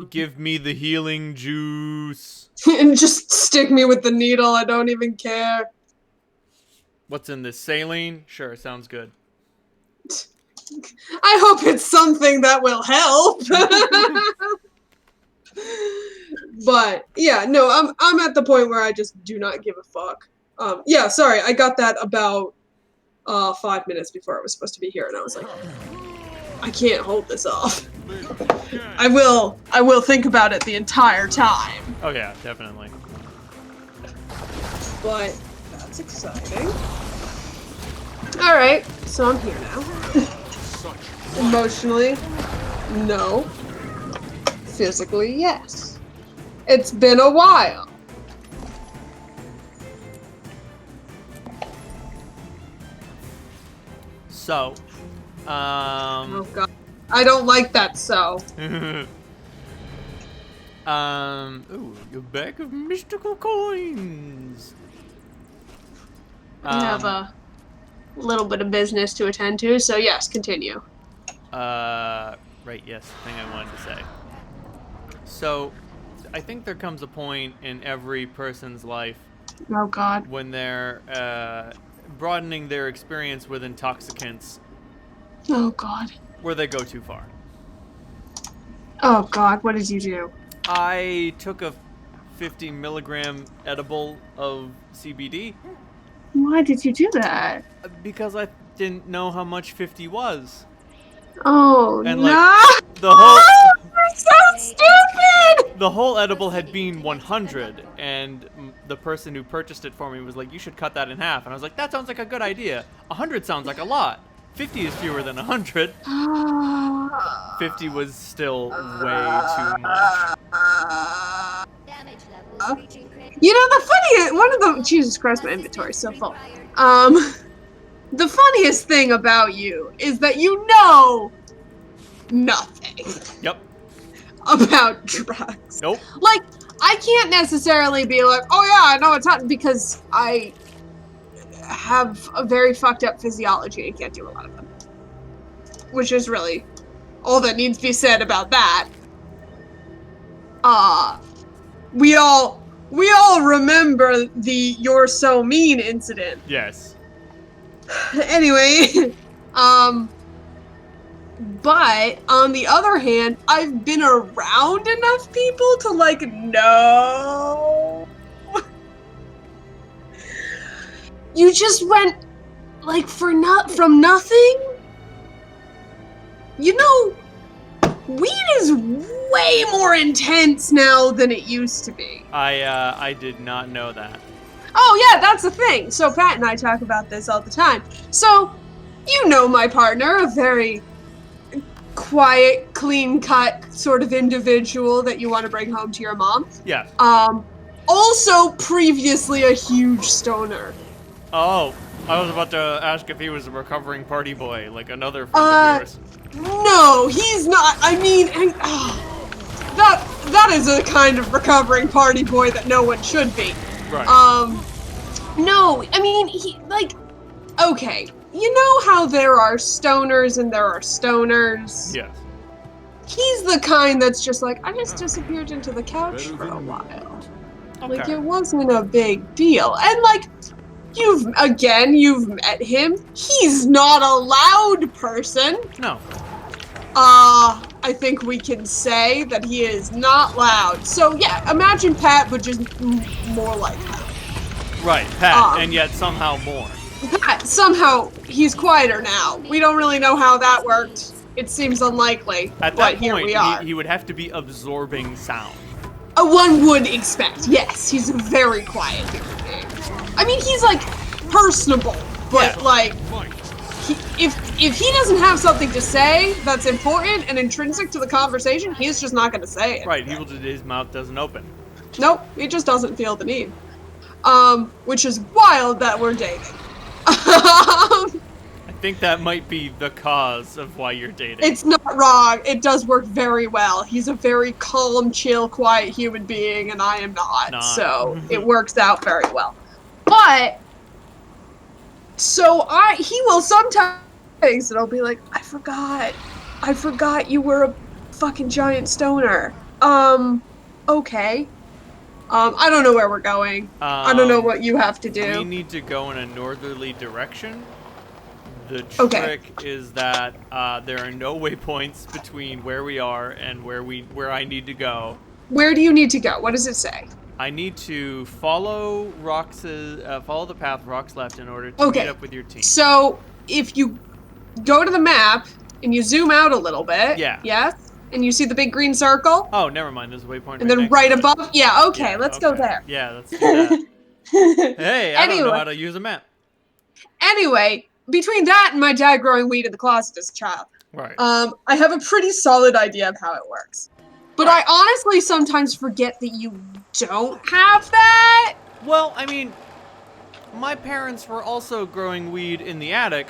Give me the healing juice. And just stick me with the needle. I don't even care. What's in this? Saline? Sure, sounds good. I hope it's something that will help. But yeah, no, I'm at the point where I just do not give a fuck. Yeah, sorry, I got that about 5 minutes before I was supposed to be here, and I was like, I can't hold this off. I will think about it the entire time. Oh yeah, definitely. But that's exciting. Alright, so I'm here now. Emotionally, no. Physically, yes. It's been a while. So, Oh god. I don't like that so. Ooh, a bag of mystical coins. I have a little bit of business to attend to, so yes, continue. Right, yes, thing I wanted to say. So, I think there comes a point in every person's life Oh god. when they're broadening their experience with intoxicants Oh god. where they go too far. Oh god, what did you do? I took a 50 milligram edible of CBD Why did you do that? because I didn't know how much 50 was. Oh And no! like the whole You're so stupid! the whole edible had been 100, and the person who purchased it for me was like, "You should cut that in half." And I was like, "That sounds like a good idea. 100 sounds like a lot. 50 is fewer than 100." 50 was still way too much. You know, the funniest one of the Jesus Christ, my inventory is so full. The funniest thing about you is that you know nothing Yep. about drugs. Nope. Like, I can't necessarily be like, oh yeah, I know it's hot, because I have a very fucked up physiology and can't do a lot of them. Which is really all that needs to be said about that. We all remember the "you're so mean" incident. Yes. Anyway, but on the other hand, I've been around enough people to like know. You just went like from nothing. You know, weed is way more intense now than it used to be. I did not know that. Oh yeah, that's the thing. So Pat and I talk about this all the time. So, you know my partner, a very quiet, clean-cut sort of individual that you want to bring home to your mom. Yeah. Also previously a huge stoner. Oh, I was about to ask if he was a recovering party boy, like another friend of yours. No, he's not. I mean, that is a kind of recovering party boy that no one should be. Right. No, I mean, he, like, okay, you know how there are stoners and there are stoners? Yes. He's the kind that's just like, I just disappeared into the couch for a while. Okay. Like, it wasn't a big deal. And, like, you've met him. He's not a loud person. No. I think we can say that he is not loud. So, yeah, imagine Pat, but just more like that. Right, Pat, and yet somehow more. Pat, somehow, he's quieter now. We don't really know how that worked. It seems unlikely, At but that here point, we are. he would have to be absorbing sound. One would expect, yes. He's a very quiet human being. I mean, he's, like, personable, but, Yeah. like, if he doesn't have something to say that's important and intrinsic to the conversation, he's just not going to say it. Right, his mouth doesn't open. Nope, he just doesn't feel the need. Which is wild that we're dating. I think that might be the cause of why you're dating. It's not wrong. It does work very well. He's a very calm, chill, quiet human being, and I am not. So it works out very well. But so he will sometimes, and I'll be like, I forgot you were a fucking giant stoner. Okay. I don't know where we're going. I don't know what you have to do. We need to go in a northerly direction. The Okay. trick is that there are no waypoints between where we are and where I need to go. Where do you need to go? What does it say? I need to follow follow the path Rox left in order to meet up with your team. So if you go to the map and you zoom out a little bit, Yeah. yes, and you see the big green circle, Oh, never mind. There's a waypoint. and then next right to it. above, yeah, okay, let's go there. Yeah, let's do that. Hey, I don't know Anyway. how to use a map. Anyway, between that and my dad growing weed in the closet as a child, Right. I have a pretty solid idea of how it works. But Right. I honestly sometimes forget that you don't have that. Well, I mean, my parents were also growing weed in the attic,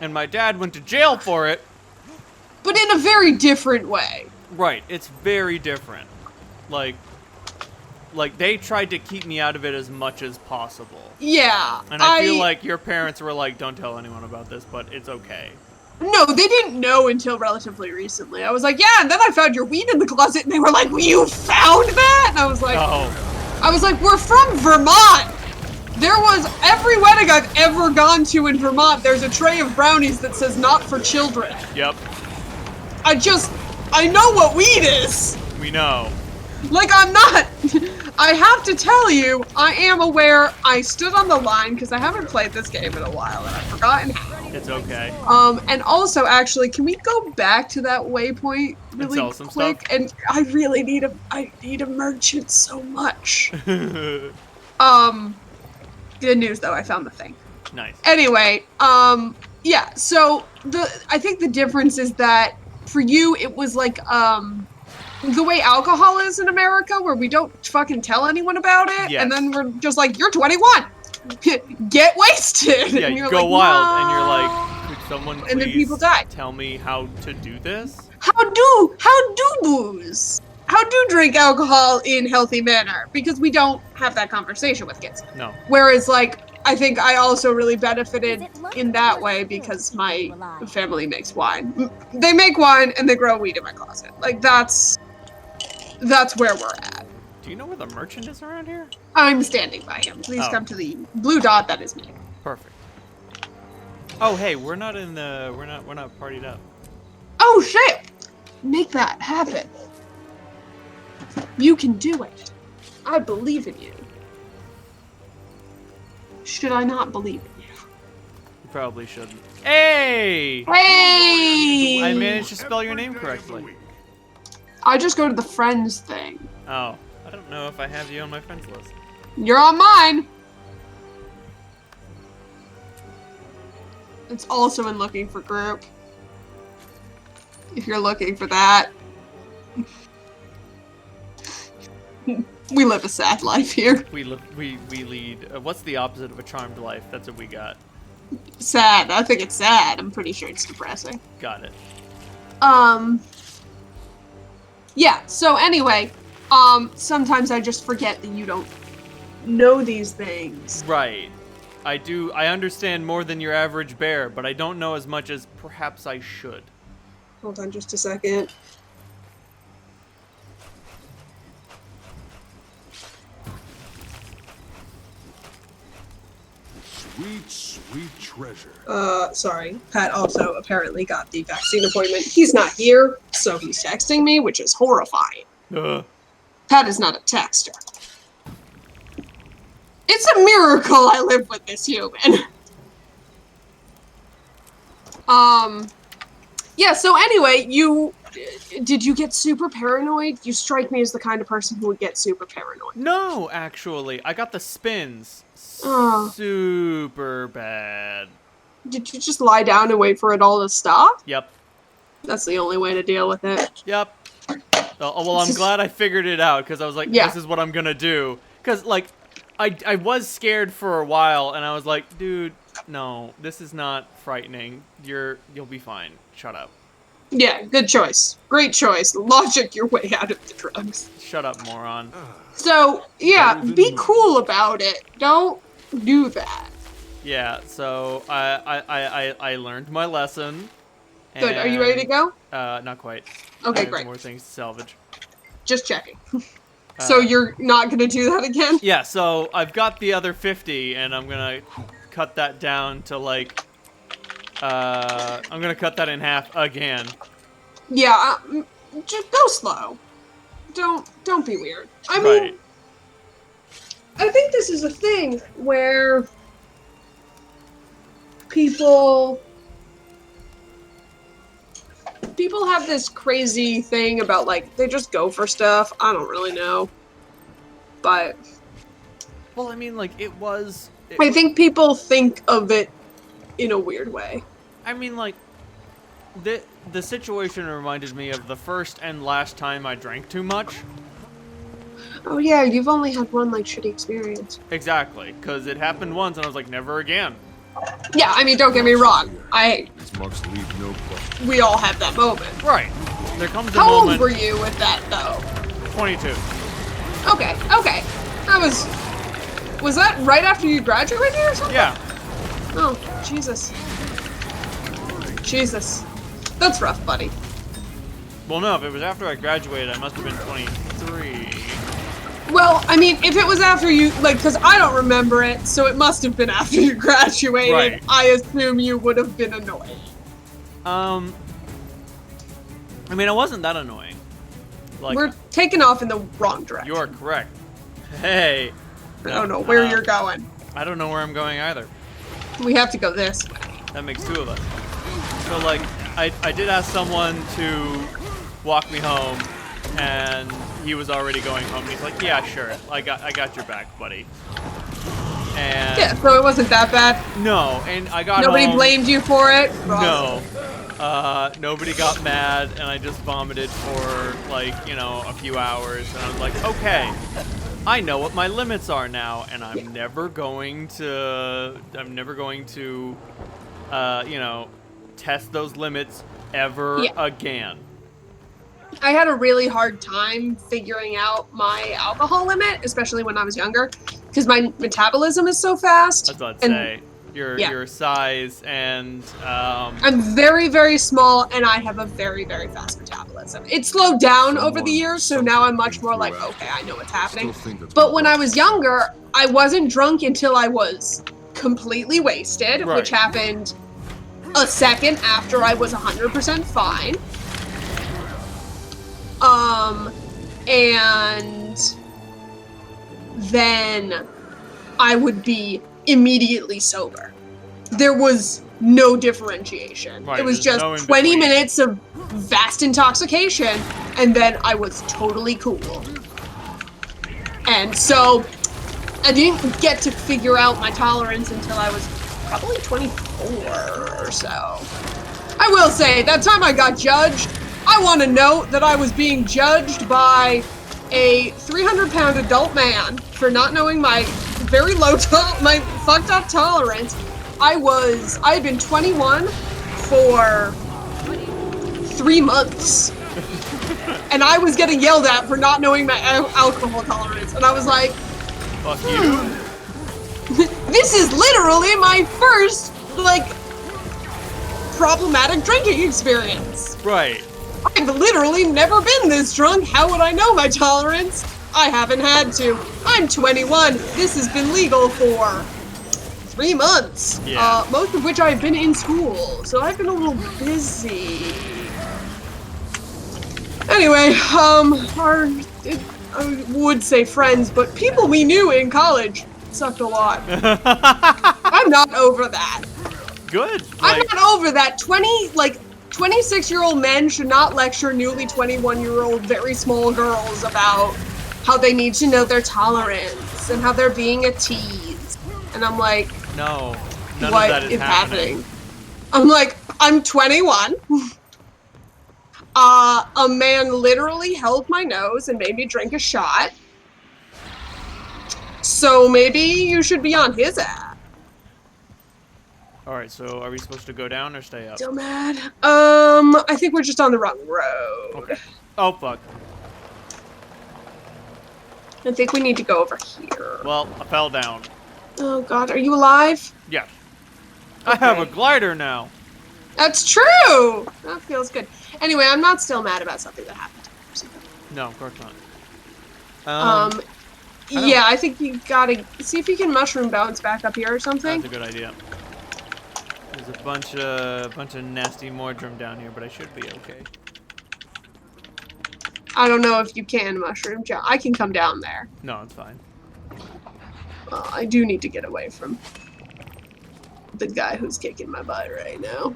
and my dad went to jail for it. But in a very different way. Right, it's very different. Like they tried to keep me out of it as much as possible. Yeah. And I feel like your parents were like, don't tell anyone about this, but it's okay. No, they didn't know until relatively recently. I was like, yeah, and then I found your weed in the closet, and they were like, you found that? And I was like, we're from Vermont. There was every wedding I've ever gone to in Vermont, there's a tray of brownies that says not for children. Yep. I know what weed is. We know. Like, I have to tell you, I am aware I stood on the line because I haven't played this game in a while and I've forgotten how. It's okay. And also, actually, can we go back to that waypoint really sell some quick? stuff? And I really need a merchant so much. Good news though, I found the thing. Nice. Anyway, yeah, so I think the difference is that for you, it was like, the way alcohol is in America, where we don't fucking tell anyone about it, Yes. and then we're just like, you're 21, get wasted. Yeah, and you you're go like, wild, no. and you're like, could someone please And then people die. tell me how to do this? How do booze? How do drink alcohol in healthy manner? Because we don't have that conversation with kids. No. Whereas, like, I think I also really benefited in that way because my family makes wine. They make wine and they grow weed in my closet. Like, that's where we're at. Do you know where the merchant is around here? I'm standing by him. Please come to the blue dot. That is me. Perfect. Oh, hey, we're not partied up. Oh shit! Make that happen. You can do it. I believe in you. Should I not believe in you? You probably shouldn't. Hey! Hey! I managed to spell your name correctly. I just go to the friends thing. Oh, I don't know if I have you on my friends list. You're on mine. It's also in looking for group. If you're looking for that. We live a sad life here. We lead. What's the opposite of a charmed life? That's what we got. Sad. I think it's sad. I'm pretty sure it's depressing. Got it. Yeah, so anyway, sometimes I just forget that you don't know these things. Right. I understand more than your average bear, but I don't know as much as perhaps I should. Hold on just a second. Sweet, sweet treasure. Sorry. Pat also apparently got the vaccine appointment. He's not here, so he's texting me, which is horrifying. Pat is not a texter. It's a miracle I live with this human. Yeah, so anyway, did you get super paranoid? You strike me as the kind of person who would get super paranoid. No, actually. I got the spins. Oh. Super bad. Did you just lie down and wait for it all to stop? Yep. That's the only way to deal with it. Yep. Well, I'm glad I figured it out, because I was like, this is what I'm gonna do. Because, like, I was scared for a while, and I was like, dude, no, this is not frightening. You'll be fine. Shut up. Yeah, good choice. Great choice. Logic your way out of the drugs. Shut up, moron. So, yeah, be cool about it. Don't do that. Yeah, so I learned my lesson. Good. Are you ready to go? Not quite. Okay, I have great. more things to salvage. Just checking. So you're not gonna do that again? Yeah, so I've got the other 50, and I'm gonna cut that down to like, I'm gonna cut that in half again. Yeah. Just go slow. Don't be weird. I mean, Right. I think this is a thing where people have this crazy thing about like they just go for stuff. I don't really know. But Well, I mean, like, I think people think of it in a weird way. I mean, like, the situation reminded me of the first and last time I drank too much. Oh yeah, you've only had one like shitty experience. Exactly, because it happened once, and I was like, never again. Yeah, I mean, don't get me wrong. These marks leave no question. We all have that moment. Right. There comes a How moment. old were you with that though? 22. Okay. That was that right after you graduated or something? Yeah. Oh, Jesus. That's rough, buddy. Well, no, if it was after I graduated, I must have been 23. Well, I mean, if it was after you, like, because I don't remember it, so it must have been after you graduated. Right. I assume you would have been annoyed. I mean, it wasn't that annoying. Like, We're taking off in the wrong direction. you are correct. Hey. I don't know where you're going. I don't know where I'm going either. We have to go this way. That makes two of us. So, like, I did ask someone to walk me home, and he was already going home. And he's like, "Yeah, sure, I got your back, buddy." And Yeah, so it wasn't that bad. no, and I got Nobody home. blamed you for it. No, nobody got mad, and I just vomited for like a few hours, and I was like, okay, I know what my limits are now, and I'm never going to test those limits ever again. I had a really hard time figuring out my alcohol limit, especially when I was younger, because my metabolism is so fast. That's what I'd say. Your size and I'm very, very small, and I have a very, very fast metabolism. It slowed down over the years, so now I'm much more like, okay, I know what's happening. But when I was younger, I wasn't drunk until I was completely wasted, Right. which happened a second after I was 100% fine. And then I would be immediately sober. There was no differentiation. Right, It was there's just no in 20 between. minutes of vast intoxication, and then I was totally cool. And so I didn't get to figure out my tolerance until I was probably 24 or so. I will say, that time I got judged, I want to note that I was being judged by a 300-pound adult man for not knowing my very low, my fucked up tolerance. I had been 21 for 3 months. And I was getting yelled at for not knowing my alcohol tolerance. And I was like, fuck you. this is literally my first, like, problematic drinking experience. Right. I've literally never been this drunk. How would I know my tolerance? I haven't had to. I'm 21. This has been legal for 3 months. Yeah. Most of which I've been in school, so I've been a little busy. Anyway, I would say friends, but people we knew in college sucked a lot. I'm not over that. Good. I'm Like, not over that. 26-year-old men should not lecture newly 21-year-old very small girls about how they need to know their tolerance and how they're being a tease. And I'm like, no, none what of that is happening. happening? I'm like, I'm 21. A man literally held my nose and made me drink a shot. So maybe you should be on his ass. All right, so are we supposed to go down or stay up? Still mad? I think we're just on the wrong road. Okay. Oh fuck. I think we need to go over here. Well, I fell down. Oh god, are you alive? Yeah. I have a Okay. glider now. That's true! That feels good. Anyway, I'm not still mad about something that happened to me. No, of course not. Yeah, I think you gotta see if you can mushroom bounce back up here or something. That's a good idea. There's a bunch of nasty mordrum down here, but I should be okay. I don't know if you can mushroom jump. I can come down there. No, it's fine. I do need to get away from the guy who's kicking my butt right now.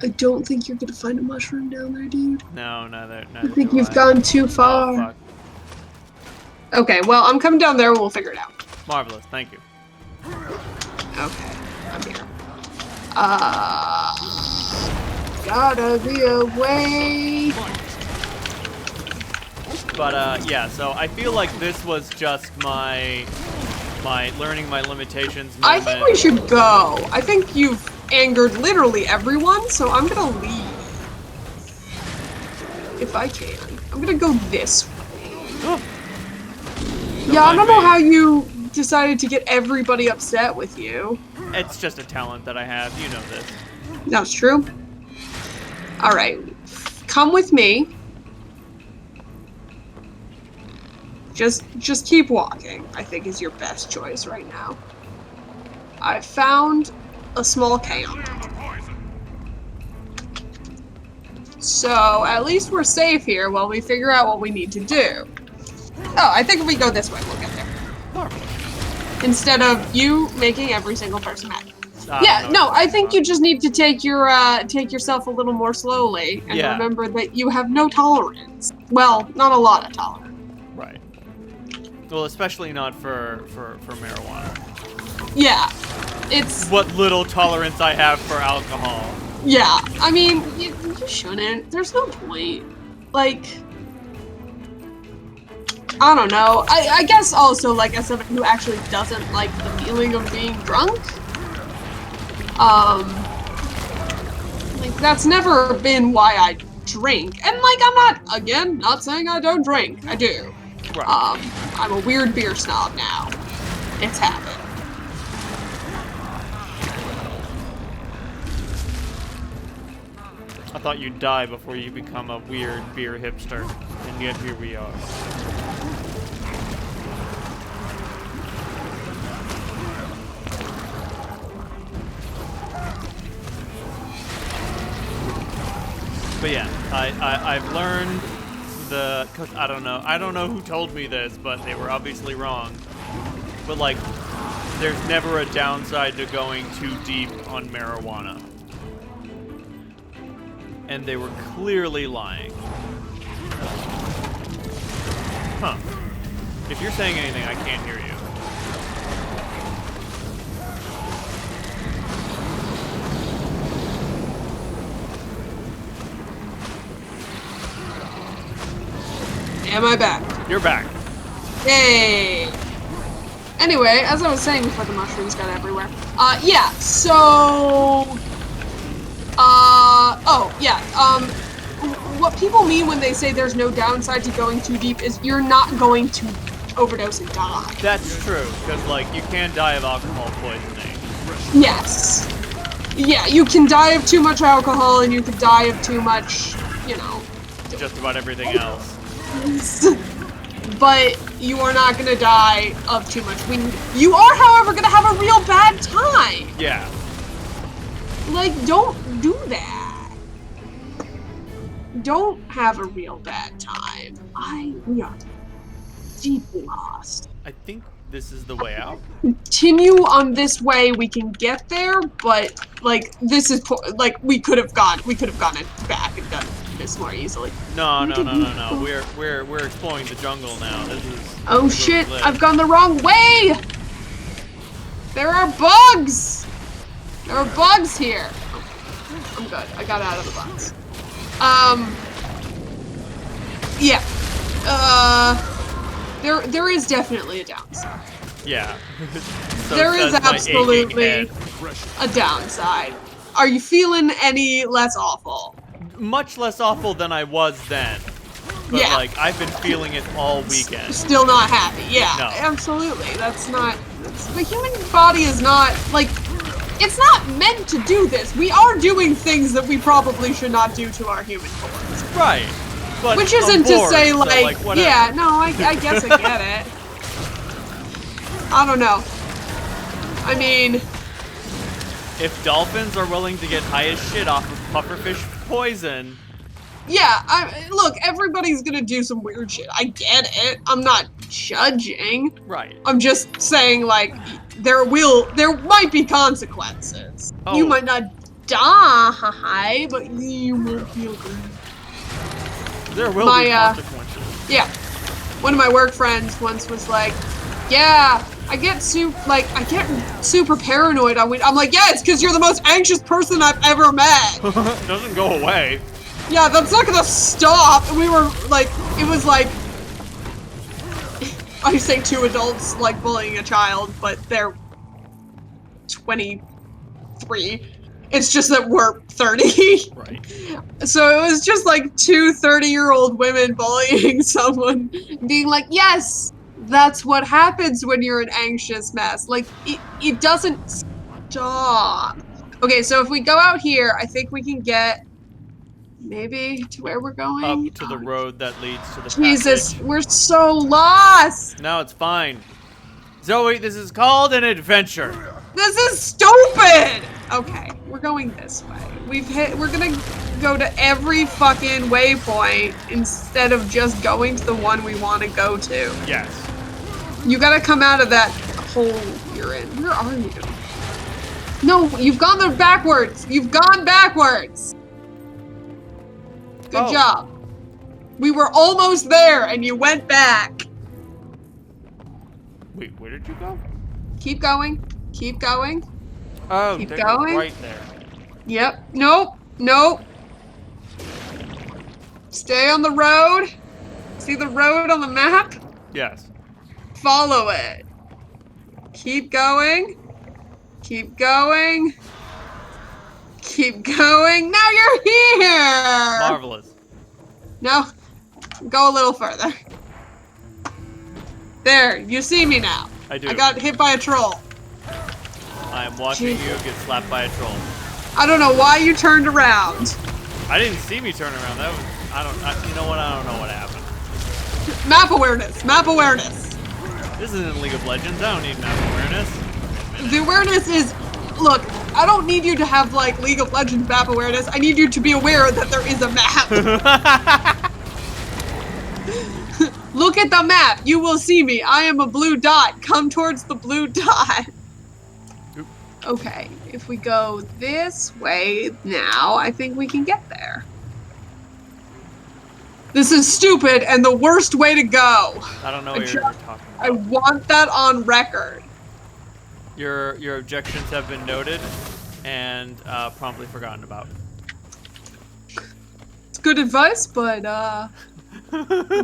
I don't think you're gonna find a mushroom down there, dude. No, neither I think you've gone too far. Oh, fuck. Okay, well, I'm coming down there and we'll figure it out. Marvelous, thank you. Okay, I'm here. Gotta be a way. But, yeah, so I feel like this was just my learning my limitations moment. I think we should go. I think you've angered literally everyone, so I'm gonna leave. If I can. I'm gonna go this way. Oh. Yeah, I don't know how you decided to get everybody upset with you. It's just a talent that I have, you know this. That's true. Alright. Come with me. Just keep walking, I think is your best choice right now. I found a small camp. So at least we're safe here while we figure out what we need to do. Oh, I think if we go this way, we'll get there. Instead of you making every single person mad. Yeah, no, I think you just need to take yourself a little more slowly and remember that you have no tolerance. Well, not a lot of tolerance. Right. Well, especially not for marijuana. Yeah, it's... What little tolerance I have for alcohol. Yeah, I mean, you shouldn't. There's no point. Like... I don't know. I guess also, like, as someone who actually doesn't like the feeling of being drunk, like, that's never been why I drink. And, like, I'm not, again, not saying I don't drink. I do. Right. I'm a weird beer snob now. It's happened. I thought you'd die before you become a weird beer hipster, and yet here we are. But yeah, I've learned cause I don't know who told me this, but they were obviously wrong. But like, there's never a downside to going too deep on marijuana. And they were clearly lying. Huh. If you're saying anything, I can't hear you. Am I back? You're back. Yay! Anyway, as I was saying before the mushrooms got everywhere. Yeah, so... oh, yeah, what people mean when they say there's no downside to going too deep is you're not going to overdose and die. That's true, because, like, you can die of alcohol poisoning. Yes. Yeah, you can die of too much alcohol and you can die of too much, you know... Just about everything else. But you are not gonna die of too much weed. You are, however, gonna have a real bad time. Yeah. Like, don't do that. Don't have a real bad time. We are deeply lost. I think this is the way out. Continue on this way, we can get there, but, like, this is, like, we could have gone it back and done this more easily. No. We're exploring the jungle now. This is... Oh shit, I've gone the wrong way! There are bugs! There are bugs here. I'm good. I got out of the box. Yeah. There is definitely a downside. Yeah. So there is absolutely a downside. Are you feeling any less awful? Much less awful than I was then. But yeah. Like, I've been feeling it all weekend. Still not happy. Yeah, no. Absolutely. That's not... the human body is not, like... it's not meant to do this. We are doing things that we probably should not do to our human forms. Right. But which isn't to bored, say, so, like whatever. yeah, no, I guess I get it. I don't know. I mean, if dolphins are willing to get high as shit off of pufferfish poison, yeah, look, everybody's gonna do some weird shit. I get it. I'm not judging. right? I'm just saying, like, there might be consequences. Oh. You might not die, but you won't feel good. There will be consequences. Yeah. One of my work friends once was like, yeah, I get super paranoid. I'm like, yeah, it's because you're the most anxious person I've ever met. Doesn't go away. Yeah, that's not gonna stop. And we were like, it was like, I say two adults like bullying a child, but they're 23. It's just that we're 30. Right. So it was just like two 30-year-old women bullying someone, being like, yes, that's what happens when you're an anxious mess. Like, it doesn't stop. Okay, so if we go out here, I think we can get maybe to where we're going. Up to the road that leads to the Jesus, passage. we're so lost. No, it's fine. Zoe, this is called an adventure. This is stupid. Okay, we're going this way. We're gonna go to every fucking waypoint instead of just going to the one we want to go to. Yes. You gotta come out of that hole you're in. Where are you? No, you've gone there backwards. You've gone backwards. Good job. We were almost there and you went back. Wait, where did you go? Keep going. Keep going. Oh, Keep they're going. right there. Yep. Nope. Nope. Stay on the road. See the road on the map? Yes. Follow it. Keep going. Keep going. Keep going. Now you're here. Marvelous. No. Go a little further. There. You see me now. I do. I got hit by a troll. I am watching you get slapped by a troll. I don't know why you turned around. I didn't see me turn around. That was, you know what? I don't know what happened. Map awareness. Map awareness. This isn't League of Legends. I don't need map awareness. The awareness is, look, I don't need you to have like League of Legends map awareness. I need you to be aware that there is a map. Look at the map. You will see me. I am a blue dot. Come towards the blue dot. Oop. Okay, if we go this way now, I think we can get there. This is stupid and the worst way to go. I don't know what you're talking about. I want that on record. Your objections have been noted and promptly forgotten about. It's good advice, but I'm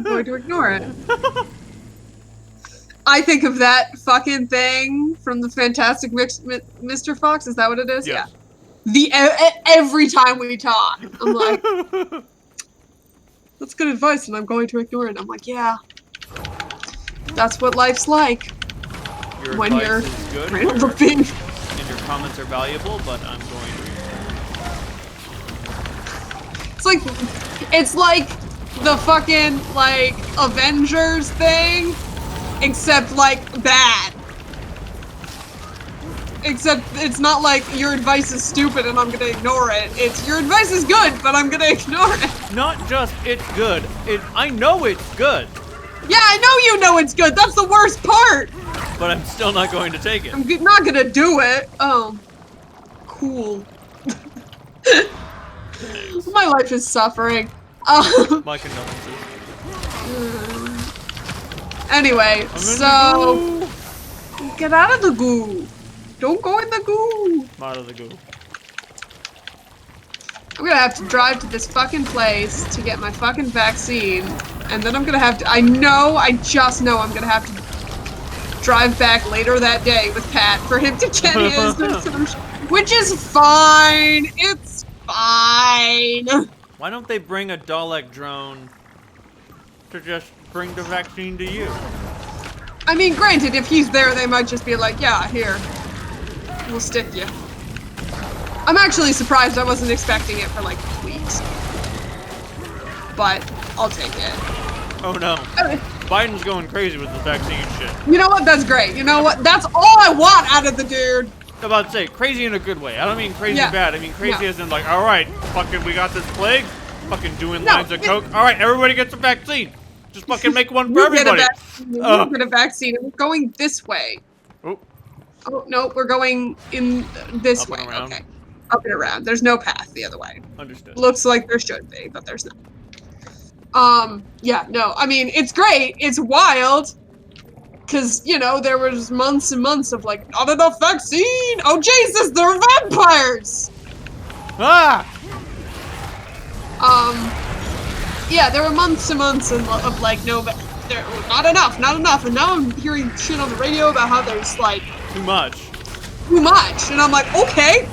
going to ignore it. I think of that fucking thing from the Fantastic Mr. Fox. Is that what it is? Yes. Yeah. Every time we talk, I'm like, that's good advice, and I'm going to ignore it. I'm like, yeah, that's what life's like. Your when advice you're is good, and your comments are valuable, but I'm going to. It's like the fucking like Avengers thing, except like bad. Except it's not like your advice is stupid and I'm gonna ignore it. It's your advice is good, but I'm gonna ignore it. Not just it's good. I know it's good. Yeah, I know you know it's good. That's the worst part. But I'm still not going to take it. I'm not gonna do it. Oh, cool. My life is suffering. My condolences. Anyway, so get out of the goo. Don't go in the goo. I'm out of the goo. I'm gonna have to drive to this fucking place to get my fucking vaccine, and then I'm gonna have to. I just know I'm gonna have to drive back later that day with Pat for him to get his, which is fine. It's fine. Why don't they bring a Dalek drone to just bring the vaccine to you? I mean, granted, if he's there, they might just be like, yeah, here, we'll stick you. I'm actually surprised. I wasn't expecting it for like weeks. But I'll take it. Oh no. Biden's going crazy with the vaccine shit. You know what? That's great. You know what? That's all I want out of the dude. I'm about to say, crazy in a good way. I don't mean crazy Yeah. bad. I mean crazy No. as in like, all right, fucking we got this plague. Fucking doing lines of coke. All right, everybody gets a vaccine. Just fucking make one for You get a everybody. vaccine. You get a vaccine. We're going this way. Oh, Oh, no, we're going in this Up way. and around. Okay. Up and around. There's no path the other way. understood. Looks like there should be, but there's not. Yeah, no, I mean, it's great. It's wild. Because, you know, there was months and months of, like, not enough vaccine. Oh, Jesus, they're vampires. Ah! Yeah, there were months and months of like, no, there, not enough. And now I'm hearing shit on the radio about how there's, like, Too much. too much. And I'm like, okay.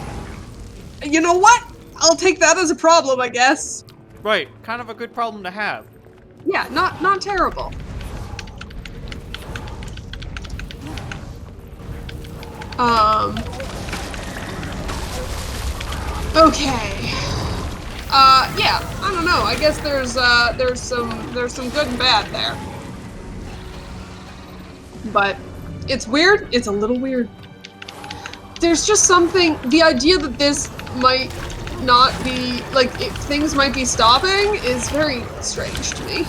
You know what? I'll take that as a problem, I guess. Right, kind of a good problem to have. Yeah, not terrible. Okay. Yeah, I don't know. I guess there's some good and bad there. But it's weird. It's a little weird. There's just something, the idea that this might not be, like, things might be stopping is very strange to me.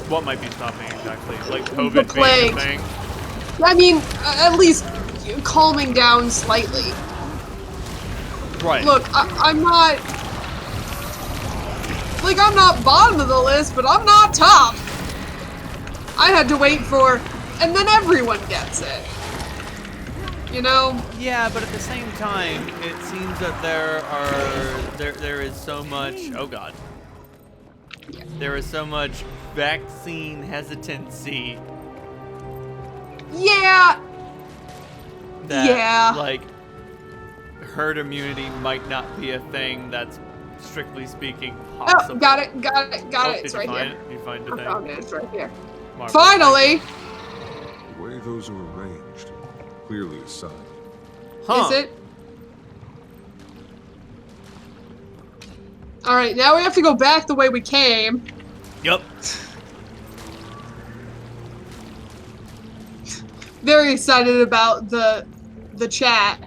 What might be stopping exactly? Like The COVID being plague. a thing? I mean, at least calming down slightly. Right. Look, I'm not, like, I'm not bottom of the list, but I'm not top. I had to wait for, and then everyone gets it. You know? Yeah, but at the same time, it seems that there is so much, oh god. There is so much vaccine hesitancy Yeah. that, Yeah. like, herd immunity might not be a thing that's, strictly speaking, possible. Oh, got it. Oh, It's did right you find here. it? You find the I thing? found it. It's right here. Marvelous. Finally! The way those are arranged, clearly a sign. Huh. Is it? Alright, now we have to go back the way we came. Yup. Very excited about the chat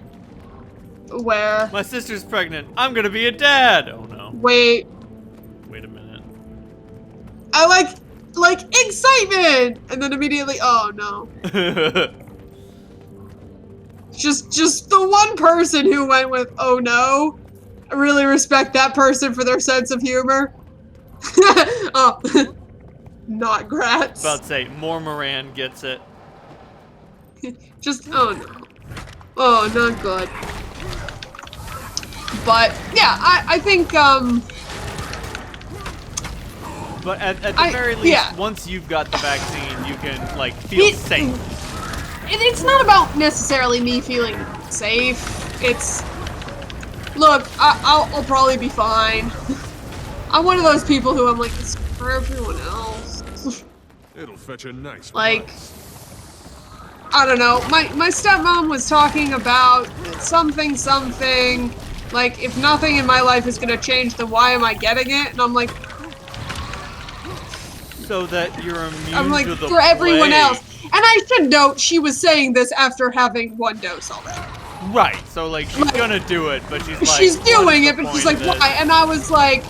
where My sister's pregnant. I'm gonna be a dad. Oh no. wait, Wait a minute. I like excitement, and then immediately, oh no. Just the one person who went with oh no. I really respect that person for their sense of humor. Oh, not Gratz. About to say, more Moran gets it. Just, oh no. Oh, not good. But, yeah, I think, But at the very least, yeah. once you've got the vaccine, you can, like, feel safe. It's not about necessarily me feeling safe. It's, look, I'll probably be fine. I'm one of those people who I'm like, it's for everyone else. It'll fetch a nice Like, price. I don't know. My stepmom was talking about something, like, if nothing in my life is gonna change, then why am I getting it? And I'm like, So that you're immune I'm like, to the for everyone plague. else. And I should note, she was saying this after having one dose already. Right, so, like, she's Like, gonna do it, but she's like... She's what is doing the it, but she's point like, of why? this? And I was like,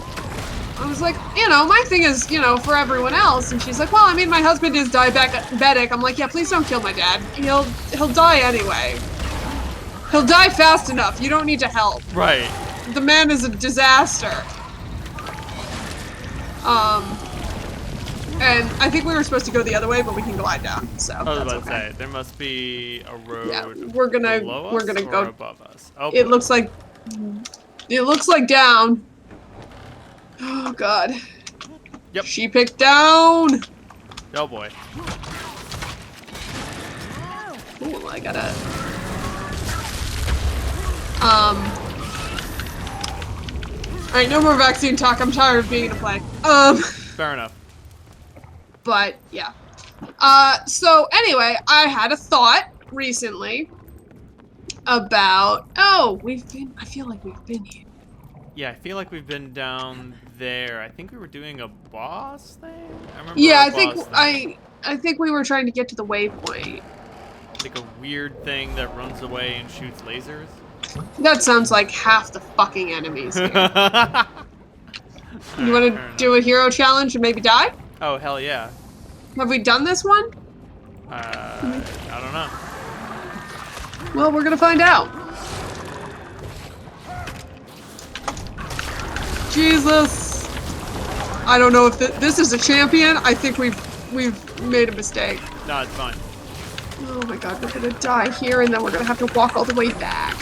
you know, my thing is, you know, for everyone else. And she's like, well, I mean, my husband is diabetic. I'm like, yeah, please don't kill my dad. He'll die anyway. He'll die fast enough. You don't need to help. Right. The man is a disaster. And I think we were supposed to go the other way, but we can glide down. So I was that's about to okay. say, there must be a road Yeah, we're gonna below we're us gonna or go. above us. Oh, It boy. looks like down. Oh god. Yep. She picked down. Oh boy. Ooh, I gotta. Alright, no more vaccine talk. I'm tired of being in a plague. Fair enough. But yeah. So anyway, I had a thought recently about... Oh, we've been... I feel like we've been here. Yeah, I feel like we've been down there. I think we were doing a boss thing? I remember Yeah, a I think boss thing. I think we were trying to get to the waypoint. Like a weird thing that runs away and shoots lasers. That sounds like half the fucking enemies here. You want to do a hero challenge and maybe die? Oh, hell yeah. Have we done this one? I don't know. Well, we're gonna find out. Jesus. I don't know if this is a champion. I think we've made a mistake. No, it's fine. Oh my god, we're gonna die here and then we're gonna have to walk all the way back.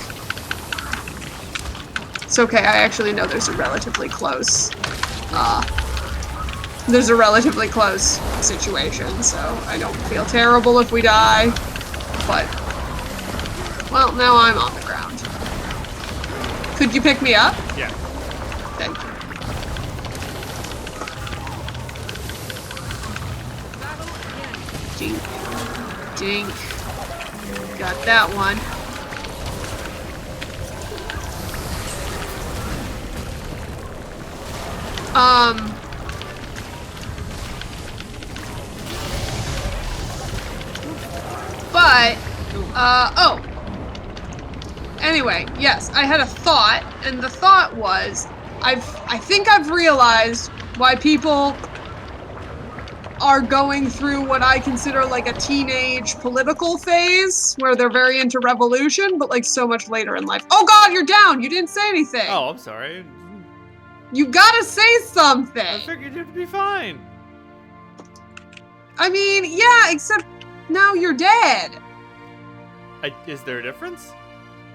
It's okay, I actually know there's a relatively close situation, so I don't feel terrible if we die. But, well, now I'm on the ground. Could you pick me up? Yeah. Thank you. Dink. Dink. Got that one. But, oh. Anyway, yes, I had a thought, and the thought was, I think I've realized why people are going through what I consider like a teenage political phase, where they're very into revolution, but like so much later in life. Oh god, you're down! You didn't say anything! Oh, I'm sorry. You gotta say something! I figured you'd be fine. I mean, yeah, except now you're dead. Is there a difference?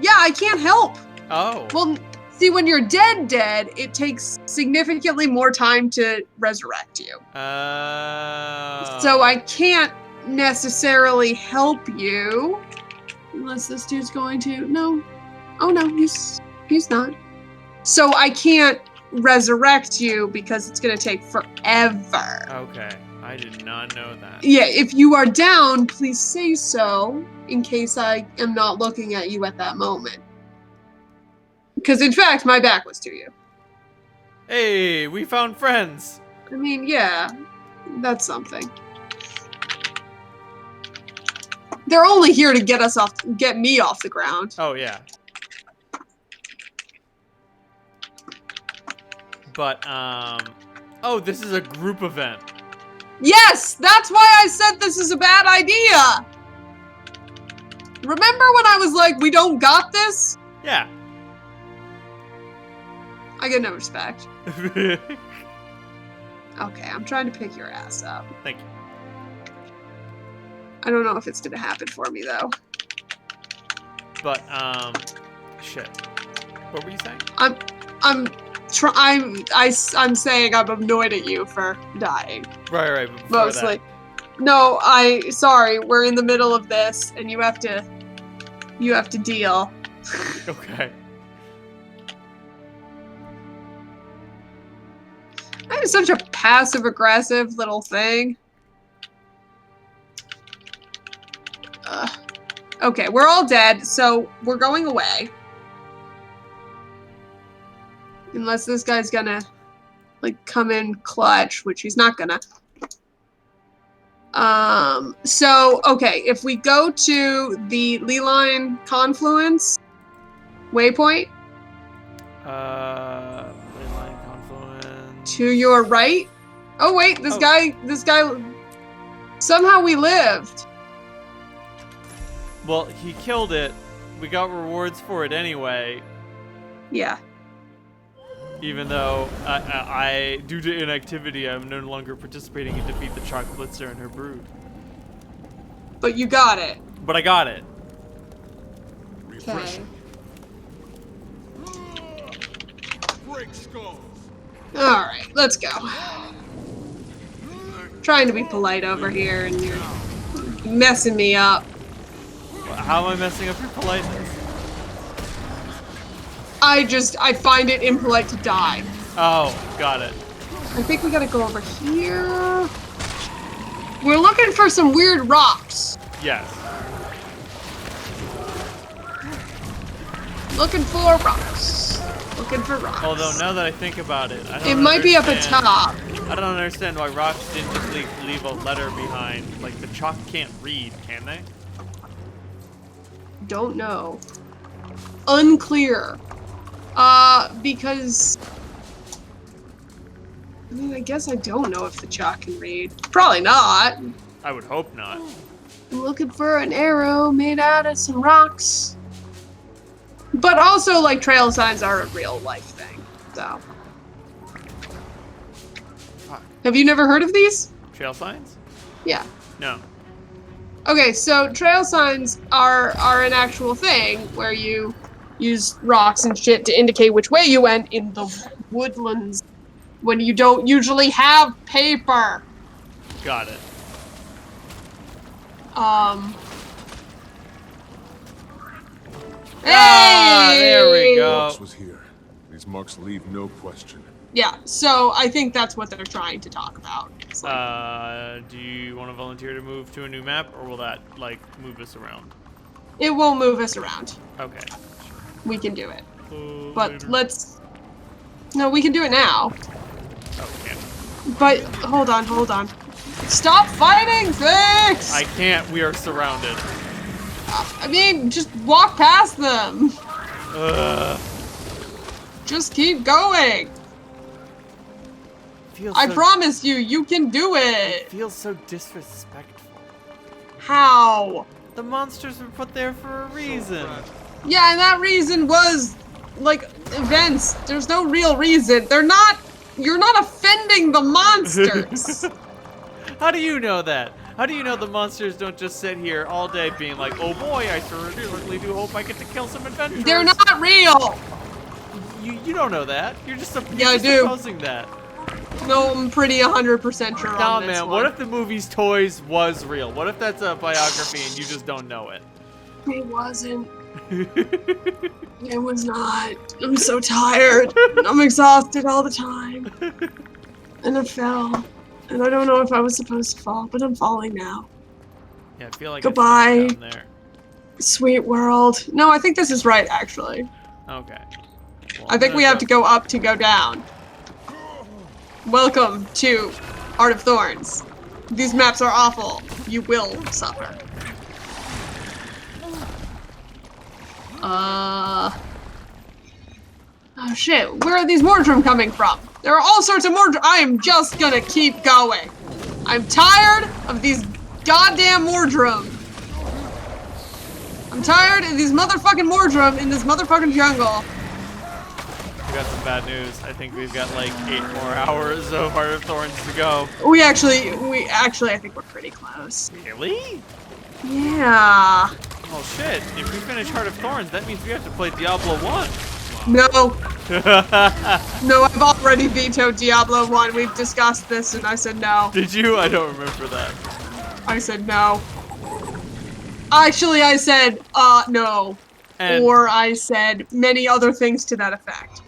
Yeah, I can't help. Oh. Well, see, when you're dead, it takes significantly more time to resurrect you. So I can't necessarily help you. Unless this dude's going to... No. Oh, no, he's not. So I can't resurrect you because it's going to take forever. Okay. I did not know that. Yeah, if you are down, please say so in case I am not looking at you at that moment. Because, in fact, my back was to you. Hey, we found friends. I mean, yeah, that's something. They're only here to get me off the ground. Oh, yeah. But, oh, this is a group event. Yes, that's why I said this is a bad idea. Remember when I was like, we don't got this? Yeah. I get no respect. Okay, I'm trying to pick your ass up. Thank you. I don't know if it's gonna happen for me though. But, shit. What were you saying? I'm saying I'm annoyed at you for dying. Right, but before mostly. No, sorry, we're in the middle of this and you have to deal. that. Okay. I have such a passive-aggressive little thing. Okay, we're all dead, so we're going away. Unless this guy's gonna, like, come in clutch, which he's not gonna. So, okay, if we go to the Leeline Confluence waypoint. Leeline Confluence. To your right. Oh, wait, this guy, somehow we lived. Well, he killed it. We got rewards for it anyway. Yeah. Even though I due to inactivity, I'm no longer participating in Defeat the Chocolitzer and her brood. But you got it. But I got it. Okay. Alright, let's go. Trying to be polite over here and you're messing me up. How am I messing up your politeness? I find it impolite to die. Oh, got it. I think we gotta go over here. We're looking for some weird rocks. Yes. Looking for rocks. Looking for rocks. Although now that I think about it, I don't It might be up at understand- top. I don't understand why rocks didn't just leave a letter behind. Like the chalk can't read, can they? Don't know. Unclear. Because... I mean, I guess I don't know if the chalk can read. Probably not. I would hope not. I'm looking for an arrow made out of some rocks. But also, like, trail signs are a real life thing, so. Fuck. Have you never heard of these? Trail signs? Yeah. No. Okay, so trail signs are an actual thing where you use rocks and shit to indicate which way you went in the woodlands when you don't usually have paper. Got it. Ah, there we Hey! go. Fox was here. These marks leave no question. Yeah, so I think that's what they're trying to talk about. It's like, Do you want to volunteer to move to a new map, or will that, like, move us around? it won't move us around. Okay. We can do it. Later. But let's... No, we can do it now. Oh, can't. But, hold on. Stop fighting things! I can't. We are surrounded. I mean, just walk past them. Ugh. Just keep going. I promise you, you can do it. Feels so disrespectful. How? The monsters were put there for a reason. Yeah, and that reason was, like, events. There's no real reason. They're not... You're not offending the monsters. How do you know that? How do you know the monsters don't just sit here all day being like, oh boy, I really do hope I get to kill some adventurers? They're not real. You don't know that. You're just, Yeah, I do. supposing that. No, I'm pretty 100% sure Nah, on this man, one. what if the movie's Toys was real? What if that's a biography and you just don't know it? It wasn't. It was not. I'm so tired. I'm exhausted all the time. And I fell. And I don't know if I was supposed to fall, but I'm falling now. Yeah, I feel like Goodbye. it's down there. Sweet world. No, I think this is right, actually. Okay. Well, I think we have to go up to go down. Welcome to Heart of Thorns. These maps are awful. You will suffer. Oh shit, where are these Mordrum coming from? There are all sorts of Mordrum. I am just gonna keep going. I'm tired of these goddamn Mordrum. I'm tired of these motherfucking Mordrum in this motherfucking jungle. We got some bad news. I think we've got like 8 more hours of Heart of Thorns to go. We actually, I think we're pretty close. Really? Yeah. Oh shit, if we finish Heart of Thorns, that means we have to play Diablo 1. No. No, I've already vetoed Diablo 1. We've discussed this and I said no. Did you? I don't remember that. I said no. Actually, I said, no. And, Or I said many other things to that effect.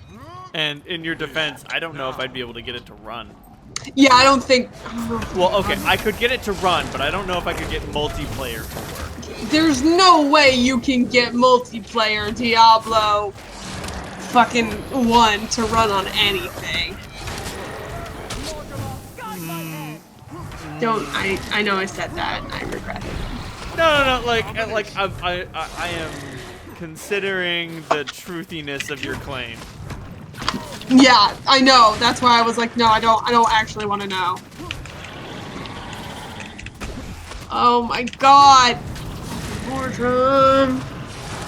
and in your defense, I don't know if I'd be able to get it to run. Yeah, I don't think... Well, okay, I could get it to run, but I don't know if I could get multiplayer to work. There's no way you can get multiplayer Diablo fucking 1 to run on anything. Don't, I know I said that and I regret it. No, like I am considering the truthiness of your claim. Yeah, I know. That's why I was like, no, I don't actually want to know. Oh my god. Mordrum.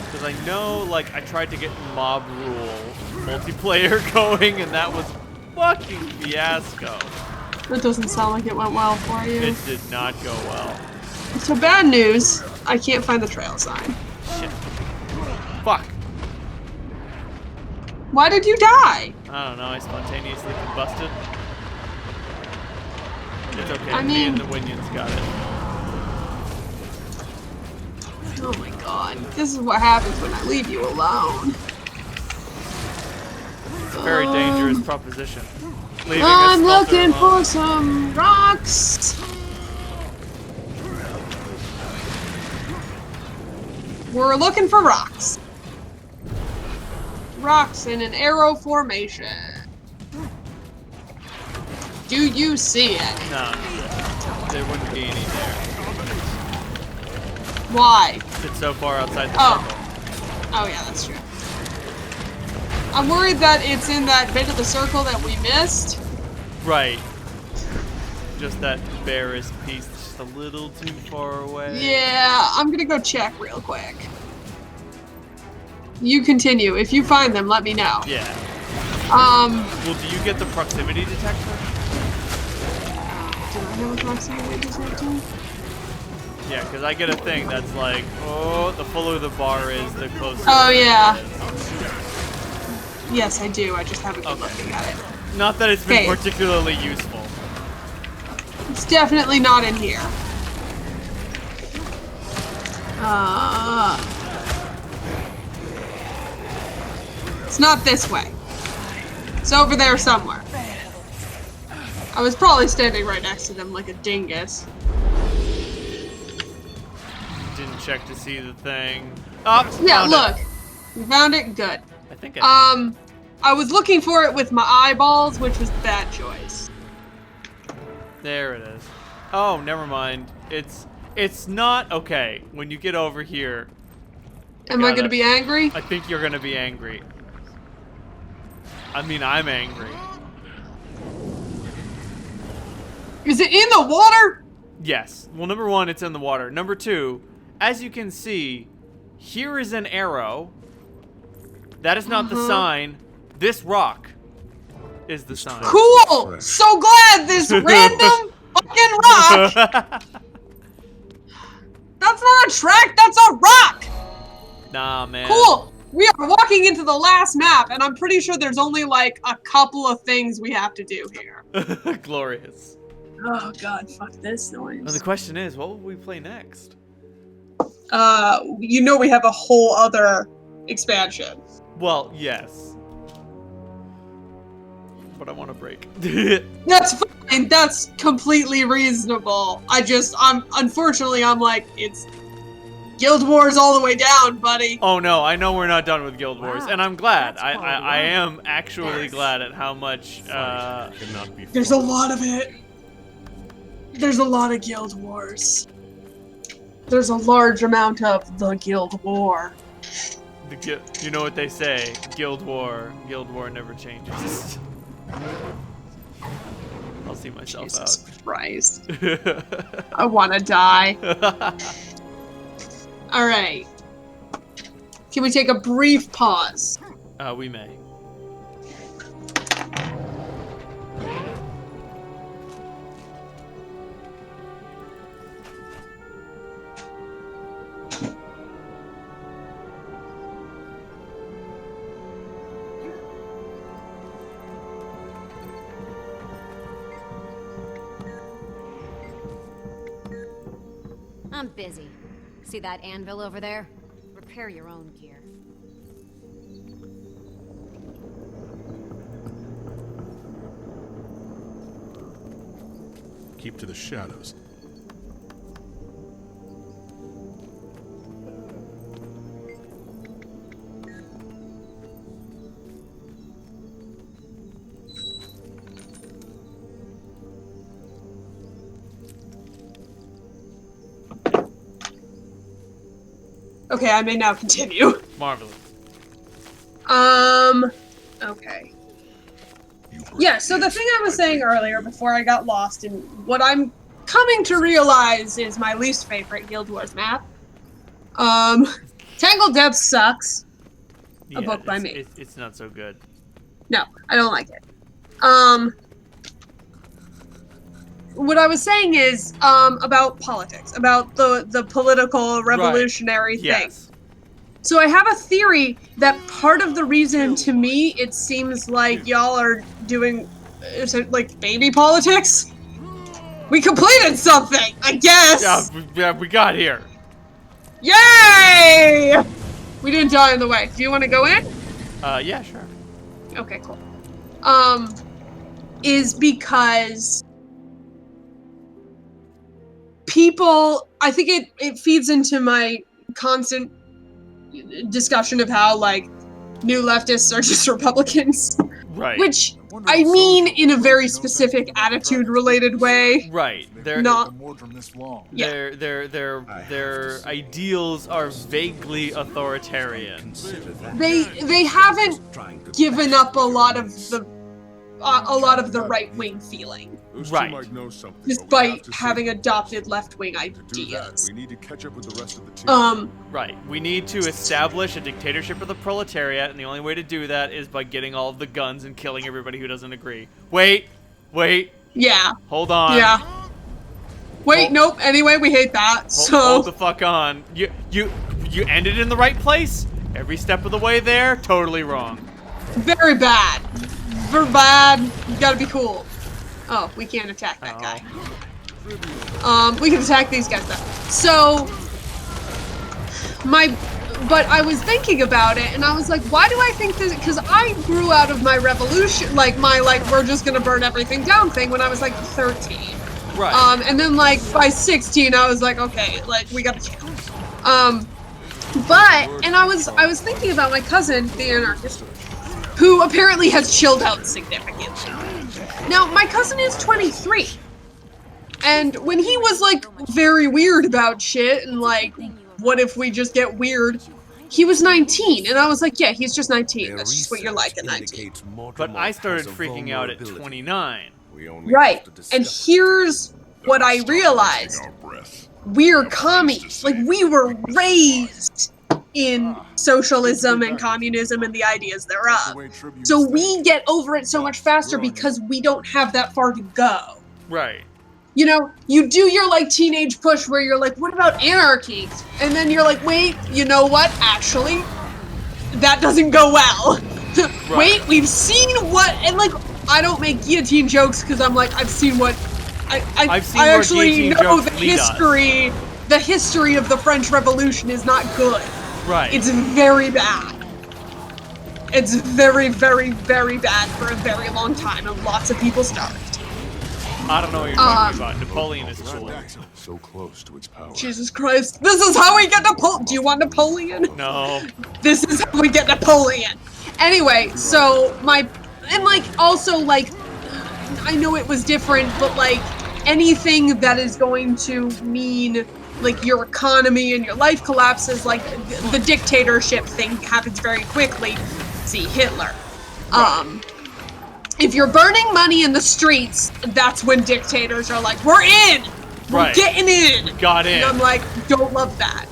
Because I know, like, I tried to get Mob Rule multiplayer going, and that was fucking fiasco. That doesn't sound like it went well for you. It did not go well. So bad news, I can't find the trail sign. Shit. Fuck. Why did you die? I don't know, I spontaneously combusted. It's okay, I me mean- and the Winions got it. Oh my god, this is what happens when I leave you alone. It's a very dangerous proposition. Leaving I'm us looking alone. for some rocks. We're looking for rocks. rocks in an arrow formation. Do you see it? No, there wouldn't be any there. Why? It's so far outside the circle. Oh yeah, that's true. I'm worried that it's in that bit of the circle that we missed. Right. Just that barest piece just a little too far away. Yeah, I'm gonna go check real quick. You continue. If you find them, let me know. Yeah. Well, do you get the proximity detector? do I have a proximity detector? Yeah, because I get a thing that's like, oh, the fuller the bar is, the closer. Oh, yeah. It is. Yes, I do. I just haven't been looking at it. Not that it's been Okay. particularly useful. It's definitely not in here. It's not this way. It's over there somewhere. I was probably standing right next to them like a dingus. Didn't check to see the thing. Oh, Yeah, found look. it. You found it? Good. I think I did. I was looking for it with my eyeballs, which was a bad choice. There it is. Oh, never mind. It's not okay. When you get over here, Am I gonna be angry? I think you're gonna be angry. I mean, I'm angry. Is it in the water? Yes. Well, number one, it's in the water. Number two, as you can see, here is an arrow. That is not the sign. This rock is the sign. Cool! So glad this random fucking rock! That's not a track, that's a rock! Nah, man. Cool! We are walking into the last map, and I'm pretty sure there's only like a couple of things we have to do here. Glorious. Oh god, fuck this And the noise. question is, what will we play next? You know we have a whole other expansion. Well, yes. But I want to break. That's fine, that's completely reasonable. Unfortunately, I'm like, it's Guild Wars all the way down, buddy. Oh no, I know we're not done with Guild Wars, and I'm glad. That's I am actually glad at how much, Cannot be There's a lot of it. There's a lot of Guild Wars. There's a large amount of the Guild War. you know what they say, Guild War never changes. I'll see myself Jesus Christ. I wanna die. out. Alright. Can we take a brief pause? We may. I'm busy. See that anvil over there? Repair your own gear. Keep to the shadows. Okay, I may now continue. Marvelous. Okay. Yeah, so the thing I was saying earlier before I got lost in what I'm coming to realize is my least favorite Guild Wars map. Tangled Depths sucks. A book by me. It's not so good. No, I don't like it. What I was saying is, about politics, about the political revolutionary thing. Yes. So I have a theory that part of the reason, to me, it seems like y'all are doing, is it like baby politics? We completed something, I guess! Yeah, we got here. Yay! We didn't die on the way. Do you want to go in? Yeah, sure. Okay, cool. Is because people, I think it feeds into my constant discussion of how, like, new leftists are just Republicans. Right. Which, I mean in a very specific attitude-related way. Right. They're Not... Yeah. Their ideals are vaguely authoritarian. They haven't given up a lot of the right-wing feeling. Right. Despite having adopted left-wing ideas. We need to catch up with the rest of the team. Right. We need to establish a dictatorship of the proletariat, and the only way to do that is by getting all of the guns and killing everybody who doesn't agree. Wait. Yeah. Hold on. Yeah. Wait, nope. Anyway, we hate that. Hold the fuck on. You ended in the right place? Every step of the way there, totally wrong. Very bad. Very bad. You gotta be cool. Oh, we can't attack that guy. We can attack these guys though. So, but I was thinking about it, and I was like, why do I think this? Because I grew out of my revolution, like we're just gonna burn everything down thing when I was like 13. Right. And then like by 16, I was like, okay, like we gotta chill. And I was thinking about my cousin, the anarchist, who apparently has chilled out significantly. Now, my cousin is 23, and when he was, like, very weird about shit, and, like, what if we just get weird, he was 19, and I was like, yeah, he's just 19, that's just what you're like at 19. But I started freaking out at 29. Right, and here's what I realized. We're commies. Like, we were raised in socialism and communism and the ideas thereof. So we get over it so much faster because we don't have that far to go. Right. You know, you do your, like, teenage push where you're like, what about anarchy? And then you're like, wait, you know what? Actually, that doesn't go well. Right. Wait, we've seen what... And, like, I don't make guillotine jokes because I'm like, I've seen what... I've seen I where actually guillotine know jokes the lead us. history... The history of the French Revolution is not good. Right. It's very bad. It's very, very, very bad for a very long time, and lots of people starved. I don't know what you're talking about. Napoleon is cool. So close to its power. Jesus Christ. This is how we get Napoleon. Do you want Napoleon? No. This is how we get Napoleon. Anyway, so and like, also, like, I know it was different, but like, anything that is going to mean like your economy and your life collapses, like the dictatorship thing happens very quickly. See Hitler. If you're burning money in the streets, that's when dictators are like, we're in! We're getting in! Got in. And I'm like, don't love that.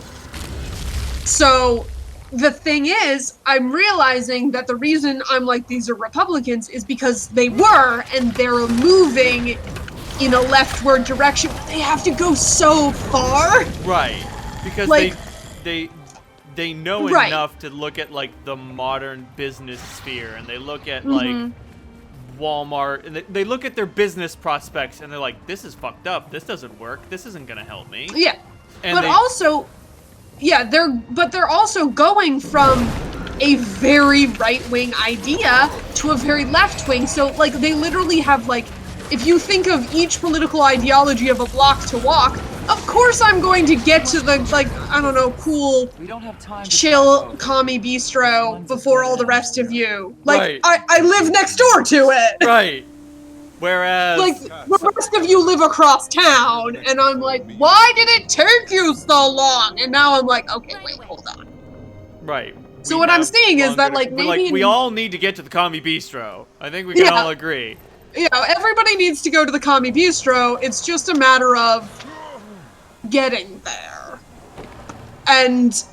So, the thing is, I'm realizing that the reason I'm like, these are Republicans is because they were, and they're moving in a leftward direction. They have to go so far. Right. Because like, they know enough to look at like the modern business sphere, and they look at like Walmart, and they look at their business prospects, and they're like, this is fucked up. This doesn't work. This isn't gonna help me. Yeah. And but also, yeah, they're also going from a very right-wing idea to a very left-wing. So like they literally have like, if you think of each political ideology of a block to walk, of course I'm going to get to the, like, I don't know, cool, chill, commie bistro before all the rest of you. Like, I live next door to it. Right. Whereas... like, the rest of you live across town, and I'm like, why did it take you so long? And now I'm like, okay, wait, hold on. Right. So what I'm saying is that, like, maybe... we all need to get to the commie bistro. I think we can all agree. You know, everybody needs to go to the commie bistro. It's just a matter of getting there. And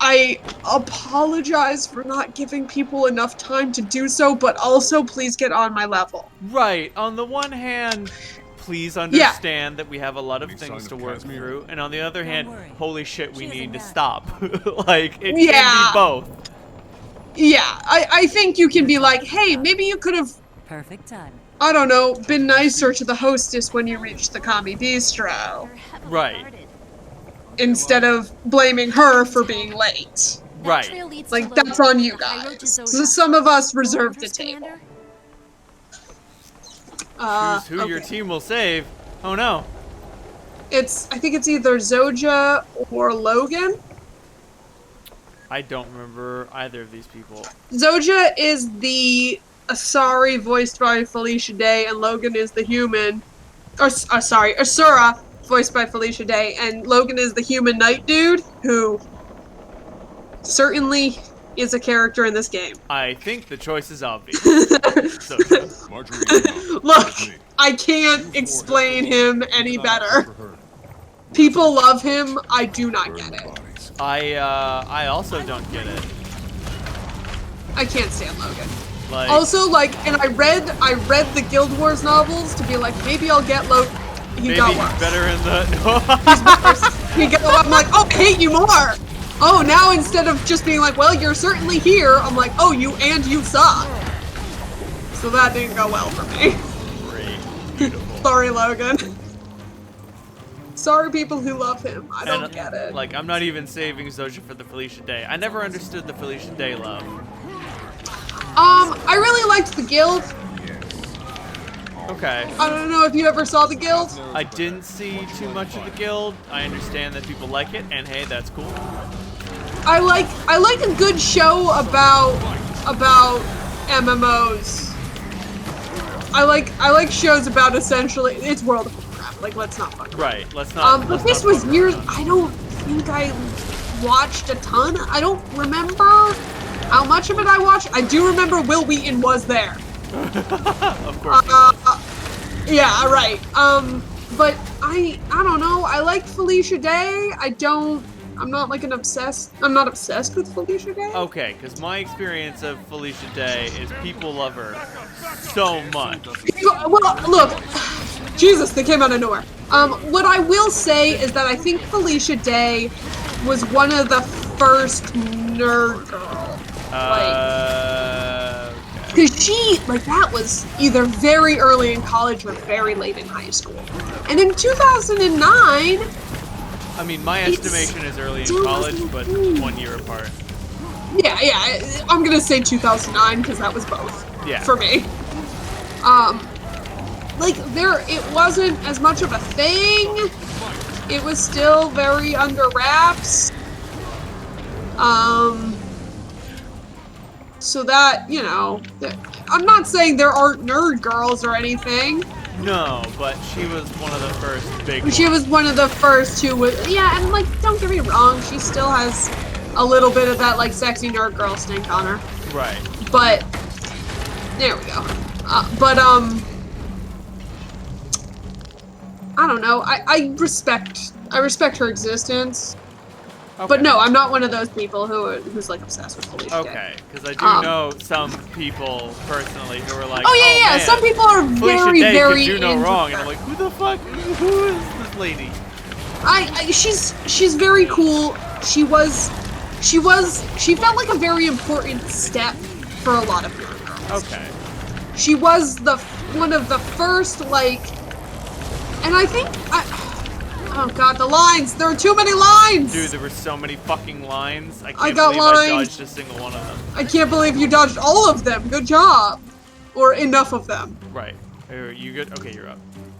I apologize for not giving people enough time to do so, but also please get on my level. Right. On the one hand, please understand that we have a lot of things to work through. And on the other hand, holy shit, we need to stop. Like, it can be both. Yeah, I think you can be like, hey, maybe you could have... Perfect time. I don't know, been nicer to the hostess when you reached the commie bistro. Right. Instead of blaming her for being late. Right. Like, that's on you guys. So some of us reserve the table. Choose who your team will save. Oh no. I think it's either Zoja or Logan. I don't remember either of these people. Zoja is the Asari voiced by Felicia Day, and Logan is the human. Sorry, Asura voiced by Felicia Day, and Logan is the human knight dude who certainly is a character in this game. I think the choice is obvious. Zoja. Marjorie, Look, I can't explain him any better. People love him. I do not get it. I also don't get it. I can't stand Logan. Like, Also, like, and I read the Guild Wars novels to be like, maybe I'll get Logan. He maybe got he's worse. better in the. I'm like, oh, I hate you more. Oh, now instead of just being like, well, you're certainly here, I'm like, oh, you suck. So that didn't go well for me. Great. Beautiful. Sorry, Logan. Sorry, people who love him. I don't get it. Like, I'm not even saving Zoja for the Felicia Day. I never understood the Felicia Day love. I really liked the Guild. Okay. I don't know if you ever saw the Guild. I didn't see too much of the Guild. I understand that people like it, and hey, that's cool. I like a good show about MMOs. I like shows about essentially it's World of Warcraft. Like, let's not fuck around. Right. Let's not. But this was years. I don't think I watched a ton. I don't remember how much of it I watched. I do remember Will Wheaton was there. Of course. Yeah, right. But I don't know. I like Felicia Day. I'm not like I'm not obsessed with Felicia Day. Okay, because my experience of Felicia Day is people love her so much. Well, look, Jesus, they came out of nowhere. What I will say is that I think Felicia Day was one of the first nerd girl. Because she, like, that was either very early in college or very late in high school. And in 2009... I mean, my estimation is early in college, but 1 year apart. Yeah, I'm gonna say 2009, because that was both. Yeah. For me. Like, it wasn't as much of a thing. It was still very under wraps. So that, you know, I'm not saying there aren't nerd girls or anything. No, but she was one of the first big She ones. was one of the first who was, yeah, and like, don't get me wrong, she still has a little bit of that, like, sexy nerd girl stink on her. Right. But, there we go. I don't know, I respect her existence. Okay. But no, I'm not one of those people who's like obsessed with Felicia Day. Okay, because I do know some people personally who are like, oh yeah, man, some people are Felicia very, Day very could do no into wrong, her. and I'm like, who the fuck? Who is this lady? She's very cool. She felt like a very important step for a lot of nerd girls. Okay. She was one of the first, like, and I think oh god, the lines! There are too many lines! Dude, there were so many fucking lines. I I can't got believe I lines. dodged a single one of them. I can't believe you dodged all of them. Good job. Or enough of them. Right. Are you good? Okay, you're up.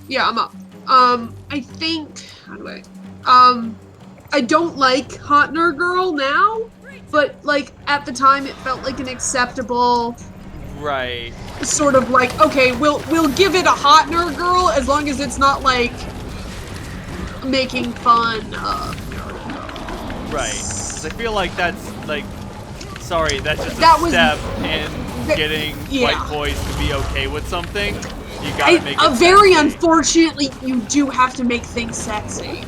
Yeah, I'm up. I think, how do I don't like Hot Nerd Girl now, but like at the time it felt like an acceptable Right. sort of like, okay, we'll give it a Hot Nerd Girl as long as it's not like making fun of nerd girls. Right. 'Cause I feel like that's like, sorry, that's just That a was- step in getting yeah. white boys to be okay with something. You gotta make it very sexy. unfortunately, you do have to make things sexy.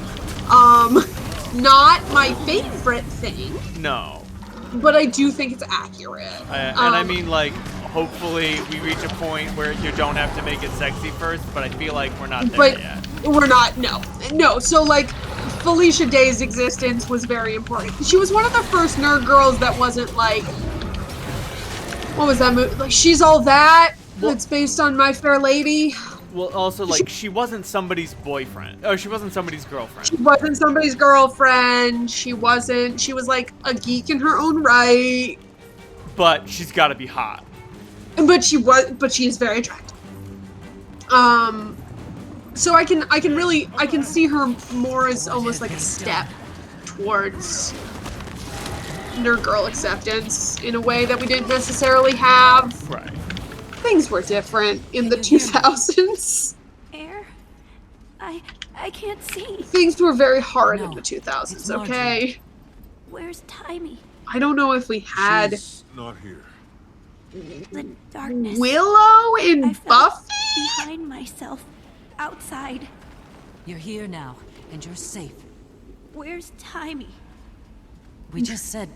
Not my favorite thing, No. but I do think it's accurate. And I mean, like, hopefully we reach a point where you don't have to make it sexy first, but I feel like we're not there But yet. we're not, no. So like, Felicia Day's existence was very important. She was one of the first nerd girls that wasn't like, what was that movie? Like, She's All That. It's based on My Fair Lady. Well, also, like, she wasn't somebody's boyfriend. Oh, she wasn't somebody's girlfriend. She wasn't somebody's girlfriend. She was like a geek in her own right. But she's gotta be hot. But she is very attractive. So I can see her more as almost like a step towards nerd-girl acceptance in a way that we didn't necessarily have. Right. Things were different in the 2000s. Air? I can't see. Things were very hard in No, the it's 2000s, Marjorie. okay? Where's Timey? I don't know if we had She's not here. The darkness. Willow I and felt Buffy? behind myself. Outside. You're here now, and you're safe. Where's Timey? We just said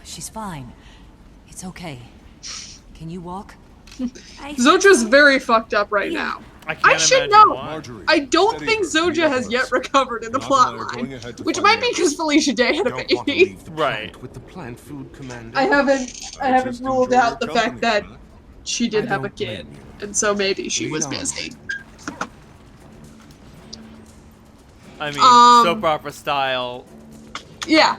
she's fine. It's okay. Can you walk? Zoja's very fucked up right now. I can't should imagine know. why. Marjorie, I don't steady think her. Zoja has yet recovered in the Not plot that I'm going line, ahead to which find might be out. because Felicia Day had a Don't want to baby. leave the Right. plant with the plant food commander. I haven't Just ruled enjoy out the your fact that company, she did I have a don't kid, blame and so maybe she Lead was on. busy. I mean, soap Um, opera style. Yeah.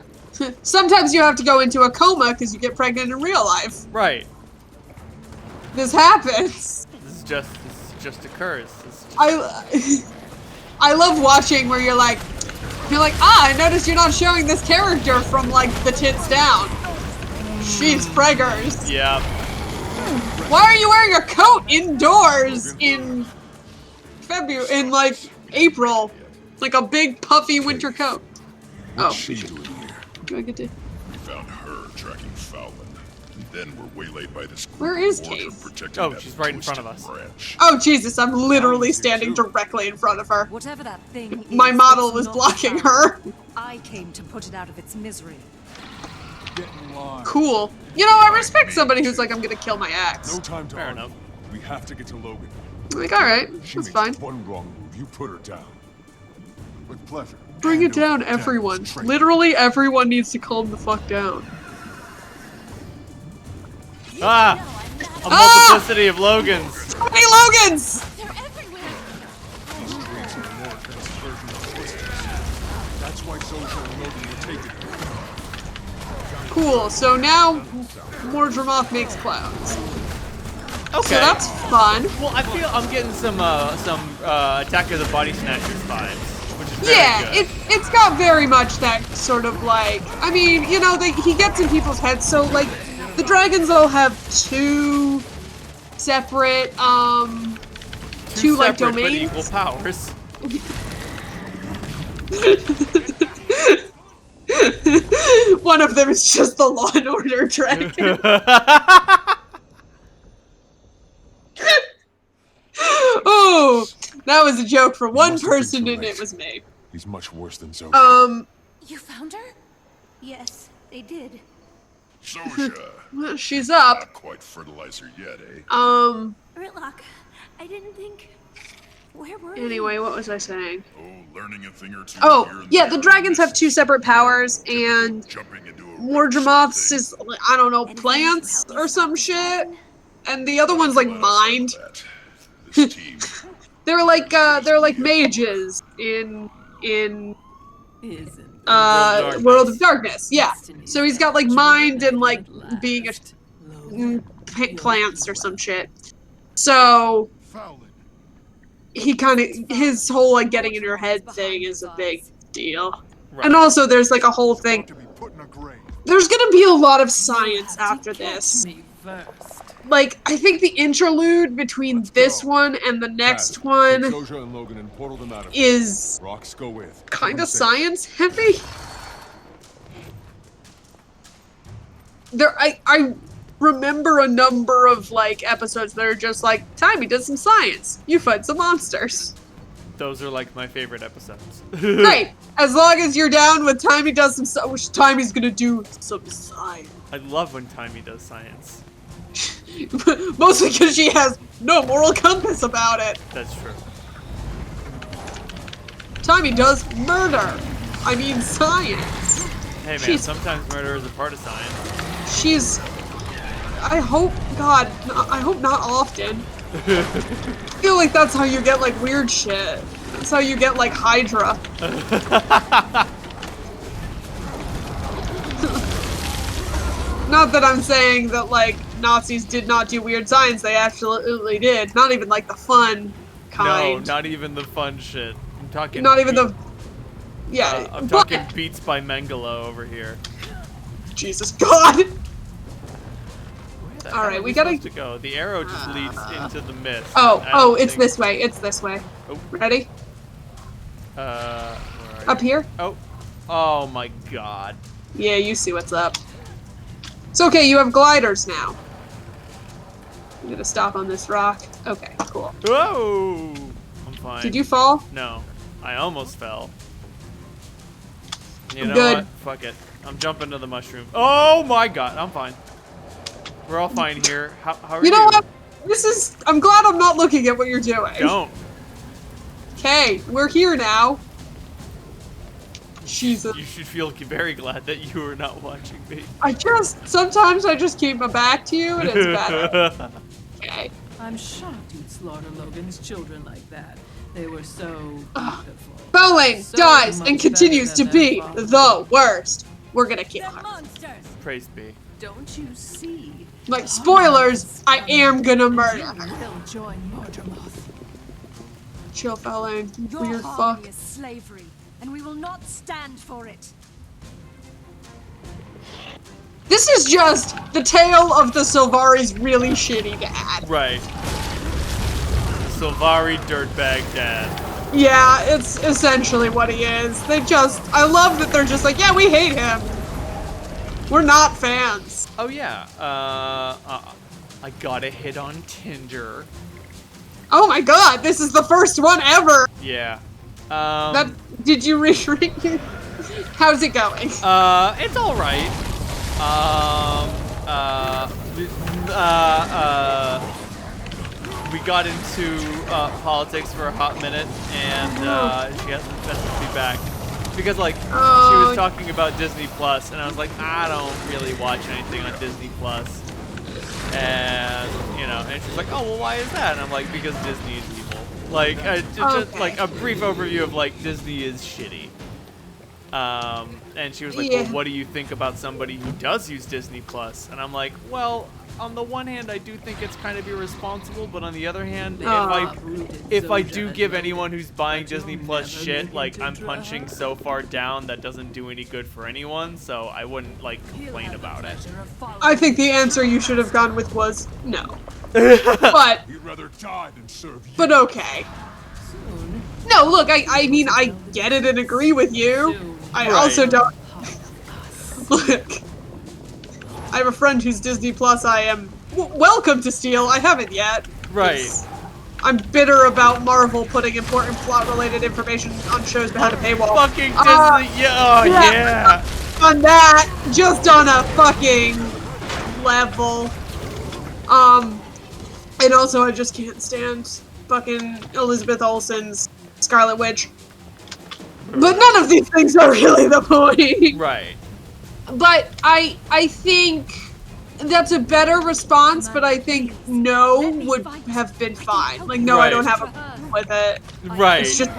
Sometimes you have to go into a coma because you get pregnant in real life. Right. This happens. This just occurs. This just, I love watching where you're like, I noticed you're not showing this character from like the tits down. She's preggers. yeah. Why are you wearing a coat indoors in like April? Like a big puffy winter coat. What's Oh, she doing here? do I get to? We found her tracking Fallon, and then we're waylaid by this group Where is of Mortar Kate? protecting Oh, that she's right in front of twisted us. branch. Oh Jesus! I'm literally standing directly in front of her. Whatever that thing is, My model it's was not blocking found. her. I came to put it out of its misery. Cool. You know, I respect somebody who's like, I'm gonna kill my ex. No time to Fair argue. enough. We have to get to Logan. I'm like, all right, She that's makes fine. one wrong move, you put her down. With pleasure. Bring it And down, no everyone. straight. Literally, everyone needs to calm the fuck down. Ah! A Ah! multiplicity of Logans. Hey, Logans! They're everywhere. These streets are more advanced version of Twisters. That's why Zoja and Logan were taken. Cool. So now, Mordremoth makes clouds. Okay. So that's fun. Well, I feel I'm getting some Attack of the Body Snatchers vibes, which is very Yeah, good. it's got very much that sort of like, I mean, you know, he gets in people's heads. So like, the dragons all have two separate, two like separate but domains. equal powers. One of them is just the Law and Order dragon. Oh, that was a joke for one must have been person, too and late. it was me. He's much worse than Zoja. You found her? Yes, they did. Zoja. Well, she's up. Not quite fertilizer yet, eh? Ritlock, I didn't think. Where were Anyway, what was I saying? Oh, learning a thing or two. Oh, here and yeah, there the dragons have two misses. separate powers, and Jumping into a Mordremoth's thing. is, I don't know, Anything to plants help me or stop some this shit, dragon? and the other one's like Well, outside mind. of that, This team. They're like mages in Isn't World of Darkness. Yeah. So he's got like mind and like being a plants or some shit. So Fallon. he kind of his whole like getting in your head thing is a big deal. Right. And also there's like a whole thing. To be put in a grave. There's gonna be a lot of science after this. me first. Like I think the interlude between this one and the next Take one Zoja and Logan and portal them out of is Rocks go with. kind of Safe. science heavy. I remember a number of like episodes that are just like, Timey does some science. You fight some monsters. Those are like my favorite episodes. Right. As long as you're down with Timey does some which Timey's gonna do some science. I love when Timey does science. Mostly because she has no moral compass about it. That's true. Timey does murder. I mean science. Hey man, She's- sometimes murder is a part of science. She's. I hope not often. I feel like that's how you get like weird shit. That's how you get like Hydra. Not that I'm saying that like Nazis did not do weird science, they absolutely did. Not even like the fun kind. No, not even the fun shit. I'm talking. Not even the. Yeah. I'm but talking Beats by Mengele over here. Jesus God. Where the All hell right, are we gotta- supposed to go. The arrow just leads into the mist. Oh, I oh, don't it's think- this way. It's this way. Oh. Ready? Where are Up you? here? Oh. Oh my God. Yeah, you see what's up. It's okay, you have gliders now. I'm gonna stop on this rock. Okay, cool. Whoa! I'm fine. Did you fall? No. I almost fell. You know Good. what? Fuck it. I'm jumping to the mushroom. Oh my God. I'm fine. We're all fine here. How are you? You know what? I'm glad I'm not looking at what you're doing. Don't. Okay, we're here now. Jesus. You should feel very glad that you were not watching me. Sometimes I just keep my back to you and it's better. Okay. I'm shocked you'd slaughter Logan's children like that. They were so beautiful. Bowen So dies much and continues to better than be their father. the worst. We're gonna kill They're her. monsters. Praise be. Don't you see? Like, spoilers, I am gonna murder her. They'll join Mordramoth. Chill, Fallon. You Your weird harmony fuck. is slavery, and we will not stand for it. This is just the tale of the Sylvari's really shitty dad. Right. Sylvari dirtbag dad. Yeah, it's essentially what he is. I love that they're just like, yeah, we hate him. We're not fans. Oh yeah. I got a hit on Tinder. Oh my god, this is the first one ever. Yeah. Did you read? How's it going? It's all right. We got into politics for a hot minute, and she hasn't messaged me back because, like, she was talking about Disney Plus, and I was like, I don't really watch anything on Disney Plus, and and she's like, oh well, why is that? And I'm like, because Disney is evil. Like, just like a brief overview of like Disney is shitty. And she was like, well, what do you think about somebody who does use Disney Plus? And I'm like, well, on the one hand, I do think it's kind of irresponsible, but on the other hand, if I do give anyone who's buying Disney Plus shit, like, I'm punching so far down that doesn't do any good for anyone, so I wouldn't, like, complain about it. I think the answer you should have gone with was no. But We'd rather die than serve you. but okay. No, look, I mean, I get it and agree with you. I also don't. Look, I have a friend who's Disney Plus. I am welcome to steal. I haven't yet. Right. I'm bitter about Marvel putting important plot-related information on shows behind a paywall. Fucking Disney, yeah. On that, just on a fucking level. And also I just can't stand fucking Elizabeth Olsen's Scarlet Witch. But none of these things are really the point. Right. But I think that's a better response, but I think no would have been fine. Like, no, I don't have a problem with it. Right. It's just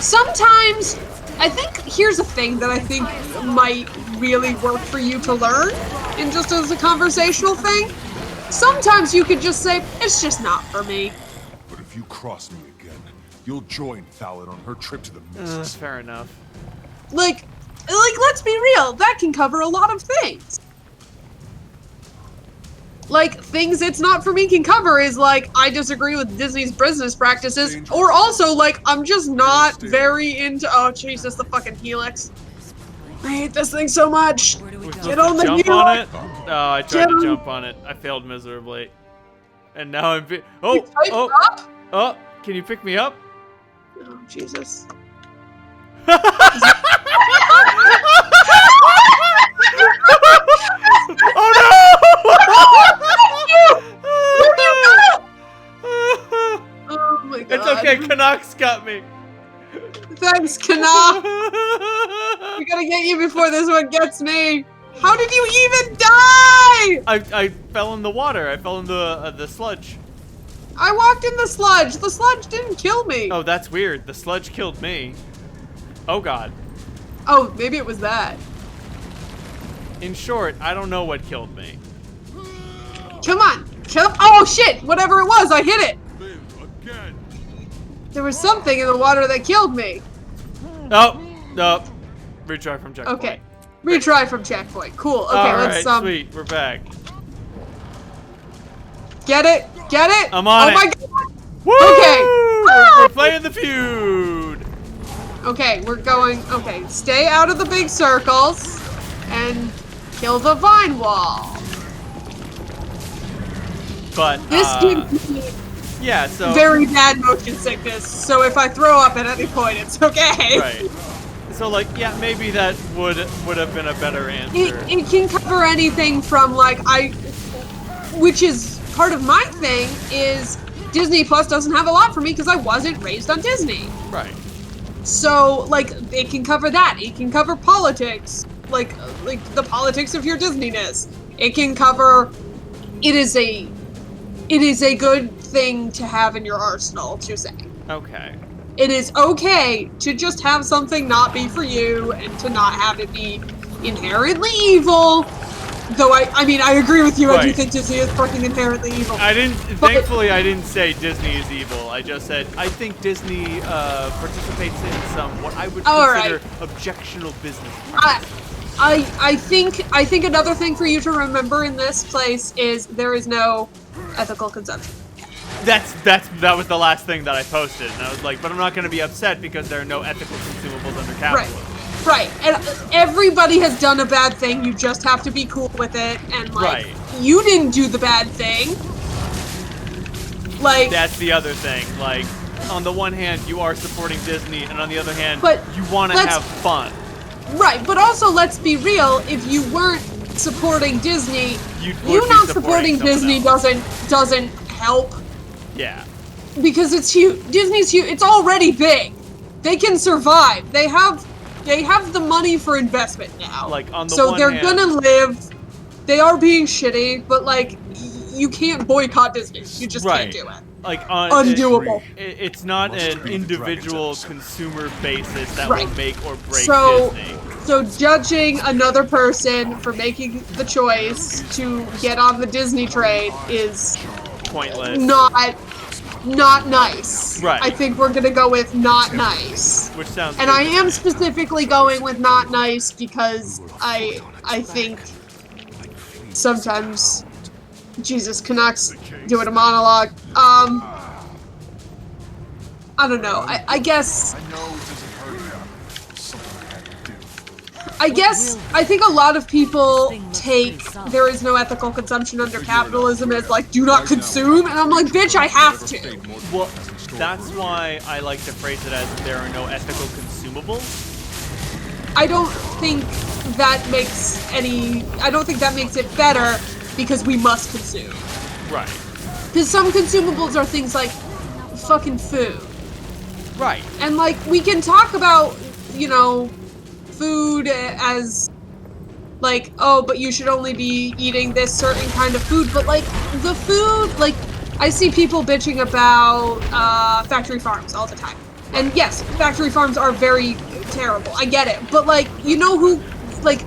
sometimes I think here's a thing that I think might really work for you to learn, and just as a conversational thing. Sometimes you could just say, it's just not for me. But if you cross me again, you'll join Fallon on her trip to the mists. Fair enough. Like, let's be real, that can cover a lot of things. Like, things it's not for me can cover is, like, I disagree with Disney's business practices, or also, like, I'm just not very into, oh, Jesus, the fucking Helix. I hate this thing so much. Get on the Jump on it? Helix. Oh, I tried to jump on it. I failed miserably. And now I'm Up? oh, can you pick me up? Oh, Jesus. Oh no! Oh my god. It's okay, Canucks got me. Thanks, Kana. We gotta get you before this one gets me. How did you even die? I fell in the water. I fell in the sludge. I walked in the sludge. The sludge didn't kill me. Oh, that's weird. The sludge killed me. Oh god. Oh, maybe it was that. In short, I don't know what killed me. Come on. Oh shit! Whatever it was, I hit it. Live again. There was something in the water that killed me. Oh, no. Retry from checkpoint. Okay. Retry from checkpoint. Cool. Okay, All let's right, sweet. We're back. get it. Get it. I'm on oh it. my god. Woo! Okay. We're playing the feud. Okay, we're going. Okay, stay out of the big circles and kill the vine wall. But This gives me yeah, so very bad motion sickness, so if I throw up at any point, it's okay. right. So like, yeah, maybe that would have been a better answer. It can cover anything from like which is part of my thing is Disney Plus doesn't have a lot for me because I wasn't raised on Disney. Right. So like it can cover that. It can cover politics, like the politics of your Disneyness. It can cover. It is a good thing to have in your arsenal to say. Okay. It is okay to just have something not be for you and to not have it be inherently evil. Though I mean, I agree with you. I do Right. think Disney is fucking inherently evil. Thankfully, I didn't say Disney is evil. I just said I think Disney participates in some what I would All consider right. objectionable business. I think another thing for you to remember in this place is there is no ethical consumption. That was the last thing that I posted, and I was like, but I'm not going to be upset because there are no ethical consumables under capitalism. Right, and everybody has done a bad thing, you just have to be cool with it, and like, Right. you didn't do the bad thing. Like, That's the other thing. Like, on the one hand, you are supporting Disney, and on the other hand, But you want to let's- have fun. right, but also let's be real, if you weren't supporting Disney, You you would be not supporting supporting someone Disney else. doesn't help, Yeah. because it's huge. Disney's huge, it's already big. They can survive. They have the money for investment now. Like, on the so one they're hand- gonna live. They are being shitty, but like you can't boycott Disney. You just Right. can't do it. Like, Undoable. it's not Must an be the individual dragon's consumer basis that Right. will make or break So, Disney. so judging another person for making the choice to get on the Disney train is Pointless. not nice. Right. I think we're gonna go with not nice. Which sounds And good I to am me. specifically going with not nice because I think sometimes Jesus Canucks doing a monologue. I don't know. I guess I know it doesn't hurt you. Something I had to do. I think a lot of people take there is no ethical consumption under capitalism as like do not consume, and I'm like, bitch, I have to. Well, that's why I like to phrase it as there are no ethical consumables. I don't think that makes it better because we must consume. Right. Because some consumables are things like fucking food. Right. And like we can talk about, you know, food as like, oh, but you should only be eating this certain kind of food, but like the food, like I see people bitching about factory farms all the time. And yes, factory farms are very terrible. I get it. But like, you know who, like,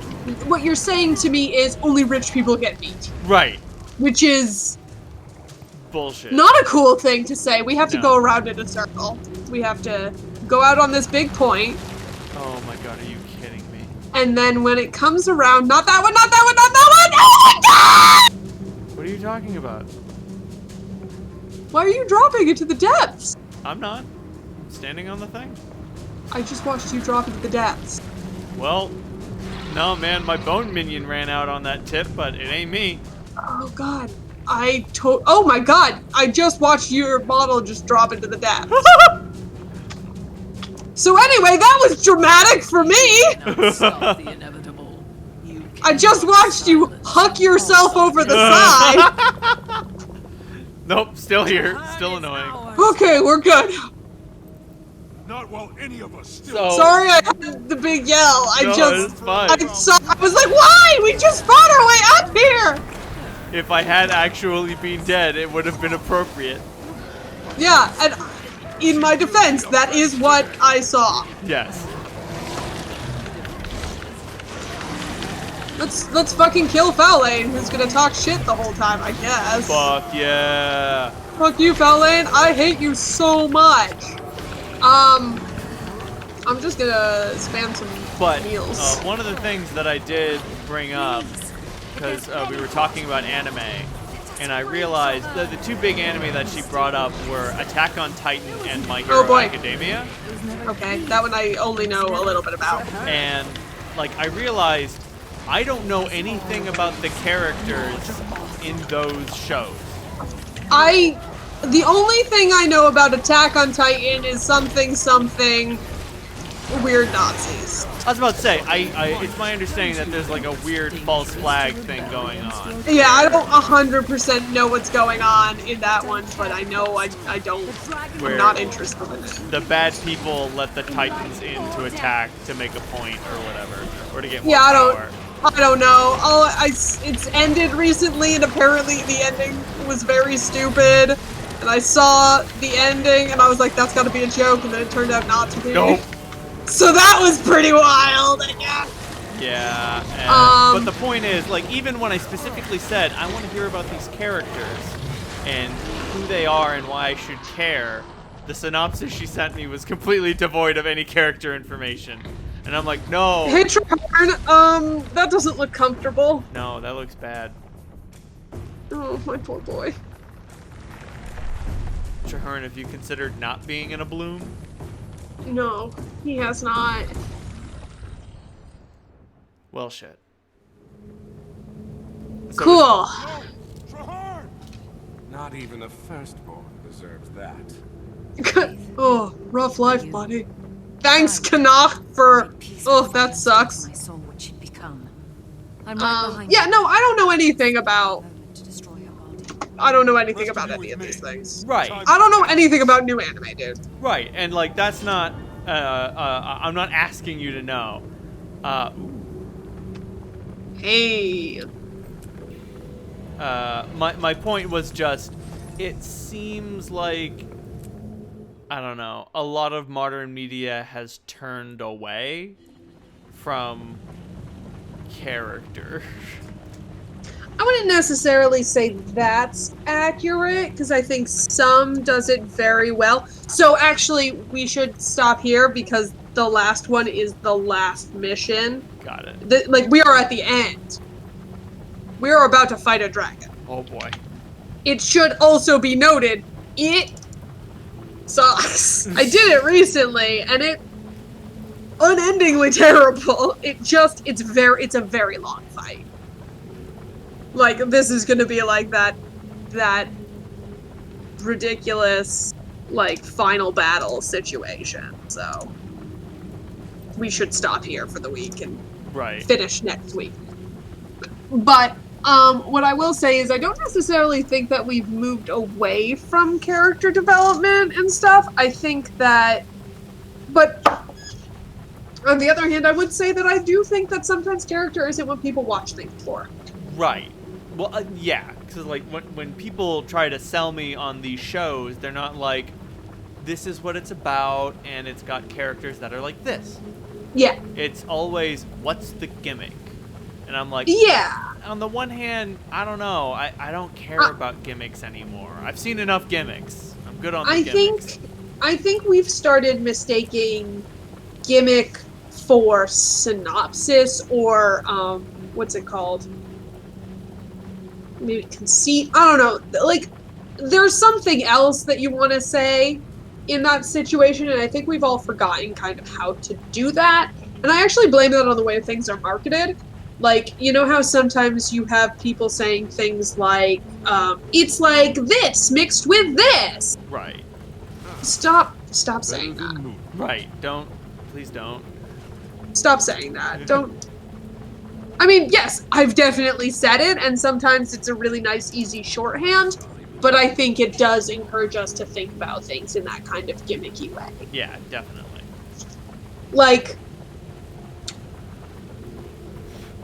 what you're saying to me is only rich people get meat. Right. Which is Bullshit. not a cool thing to say. We have to No. go around in a circle. We have to go out on this big point, Oh my god, are you kidding me? and then when it comes around, not that one, not that one, not that one! Oh my god! What are you talking about? Why are you dropping into the depths? I'm not. I'm standing on the thing. I just watched you drop into the depths. Well, no, man, my bone minion ran out on that tip, but it ain't me. Oh god. Oh my god! I just watched your model just drop into the depths. So anyway, that was dramatic for me! Not stop the inevitable. You I just cannot watched you silence huck yourself over the side. Nope, still here. Still annoying. Okay, we're good. Not while any of us still. So, Sorry I had the big yell. No, it's fine. I was like, why? We just fought our way up here! if I had actually been dead, it would have been appropriate. Yeah, and in my defense, that is what I saw. Yes. Let's fucking kill Fowlane, who's gonna talk shit the whole time, I guess. Fuck yeah. Fuck you, Fowlane. I hate you so much. I'm just gonna spam some But meals. one of the things that I did bring up, because we were talking about anime, and I realized that the two big anime that she brought up were Attack on Titan and My Hero Oh, boy. Academia. Okay, that one I only know a little bit about. And like I realized I don't know anything about the characters in those shows. The only thing I know about Attack on Titan is something weird Nazis. I was about to say, it's my understanding that there's like a weird false flag thing going on. Yeah, I don't 100% know what's going on in that one, but I know I don't. Where I'm not interested in it. the bad people let the Titans in to attack to make a point or whatever, or to get more Yeah, power. I don't know. It's ended recently, and apparently the ending was very stupid. And I saw the ending, and I was like, that's gotta be a joke, and then it turned out not to be. Nope. So that was pretty wild, I guess. Yeah, but the point is, like, even when I specifically said, I want to hear about these characters and who they are and why I should care, the synopsis she sent me was completely devoid of any character information. And I'm like, no. Hey, Trahern, that doesn't look comfortable. No, that looks bad. Oh, my poor boy. Trahern, have you considered not being in a bloom? No, he has not. Well, shit. So Cool. Not even a firstborn deserves that. Oh, rough life, buddy. Thanks, Kanach, for... Oh, that sucks. My soul, what she'd become. I'm right behind Yeah, you. no, I don't know anything about... Moment to destroy her body. I don't know anything about any of these things. Right. I don't know anything about new anime, dude. Right, and like that's not. I'm not asking you to know. Hey. My point was just, it seems like, I don't know, a lot of modern media has turned away from character. I wouldn't necessarily say that's accurate, because I think some does it very well. So actually, we should stop here, because the last one is the last mission. Got it. Like, we are at the end. We are about to fight a dragon. Oh boy. It should also be noted, it sucks. I did it recently, and it unendingly terrible. It's a very long fight. Like, this is gonna be like that ridiculous, like, final battle situation. So we should stop here for the week and Right. finish next week. But what I will say is I don't necessarily think that we've moved away from character development and stuff. I think that, but on the other hand, I would say that I do think that sometimes character isn't what people watch things for. Right. Well, yeah, because like when people try to sell me on these shows, they're not like, this is what it's about, and it's got characters that are like this. Yeah. It's always, what's the gimmick? And I'm like, Yeah. on the one hand, I don't know. I don't care about gimmicks anymore. I've seen enough gimmicks. I'm good on the gimmicks. I think we've started mistaking gimmick for synopsis or what's it called? Maybe conceit. I don't know. Like, there's something else that you want to say in that situation, and I think we've all forgotten kind of how to do that. And I actually blame that on the way things are marketed. Like, you know how sometimes you have people saying things like, it's like this mixed with this. Right. Stop saying that. Right. Please don't. Stop saying that. Don't. I mean, yes, I've definitely said it, and sometimes it's a really nice, easy shorthand, but I think it does encourage us to think about things in that kind of gimmicky way. Yeah, definitely. Like,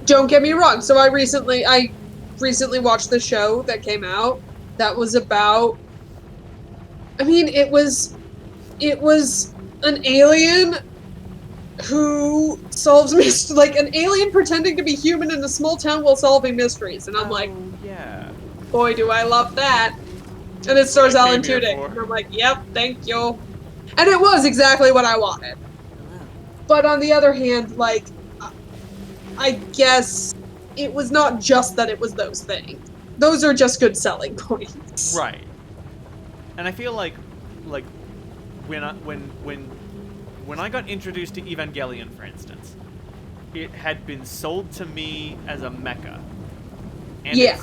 don't get me wrong. So I recently watched the show that came out that was about, I mean, it was an alien who solves like an alien pretending to be human in a small town while solving mysteries, and I'm like, yeah. boy, do I love that. And it stars What I Alan came here Tudyk, for. and I'm like, yep, thank you. And it was exactly what I wanted. But on the other hand, like, I guess it was not just that it was those things. Those are just good selling points. Right. And I feel like when I got introduced to Evangelion, for instance, it had been sold to me as a mecha. And Yeah.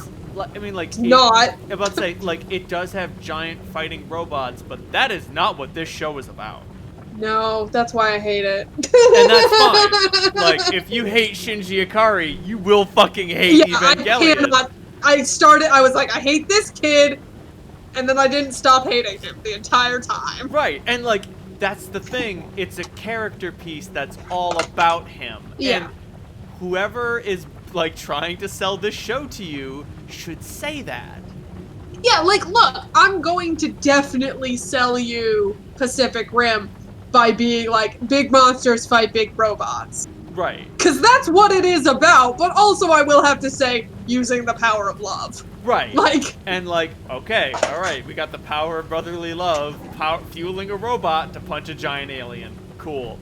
I mean, like, Not. I'm about to say, like, it does have giant fighting robots, but that is not what this show is about. No, that's why I hate it. And that's fine. Like, if you hate Shinji Ikari, you will fucking hate Evangelion. I was like, I hate this kid, and then I didn't stop hating him the entire time. Right, and like, that's the thing. It's a character piece that's all about him. Yeah. And whoever is, like, trying to sell this show to you should say that. Yeah, like, look, I'm going to definitely sell you Pacific Rim by being like, big monsters fight big robots. Right. Because that's what it is about, but also I will have to say, using the power of love. Right. Like, and like, okay, alright, we got the power of brotherly love, fueling a robot to punch a giant alien. Cool.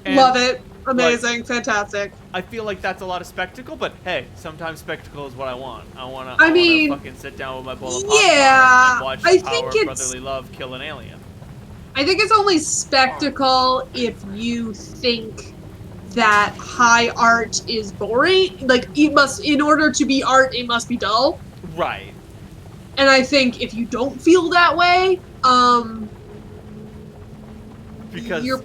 And, love it. Amazing. like, fantastic. I feel like that's a lot of spectacle, but hey, sometimes spectacle is what I want. I wanna fucking sit down with my bowl of popcorn and watch the power of brotherly love kill an alien. I think it's only spectacle if you think that high art is boring. Like, in order to be art, it must be dull. Right. And I think if you don't feel that way, because you're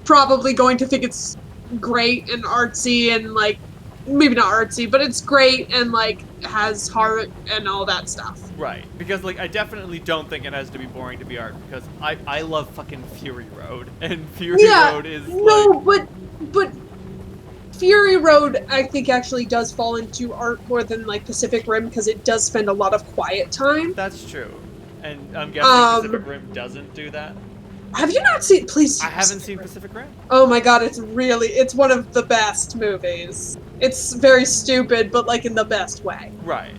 probably going to think it's great and artsy and, like, maybe not artsy, but it's great and, like, has heart and all that stuff. Right, because, like, I definitely don't think it has to be boring to be art, because I love fucking Fury Road, and Fury Road is, but Fury Road, I think, actually does fall into art more than, like, Pacific Rim, because it does spend a lot of quiet time. That's true. And I'm guessing Pacific Rim doesn't do that. Have you not seen, please? I haven't seen Pacific Rim. Oh my god, it's one of the best movies. It's very stupid, but, like, in the best way. Right.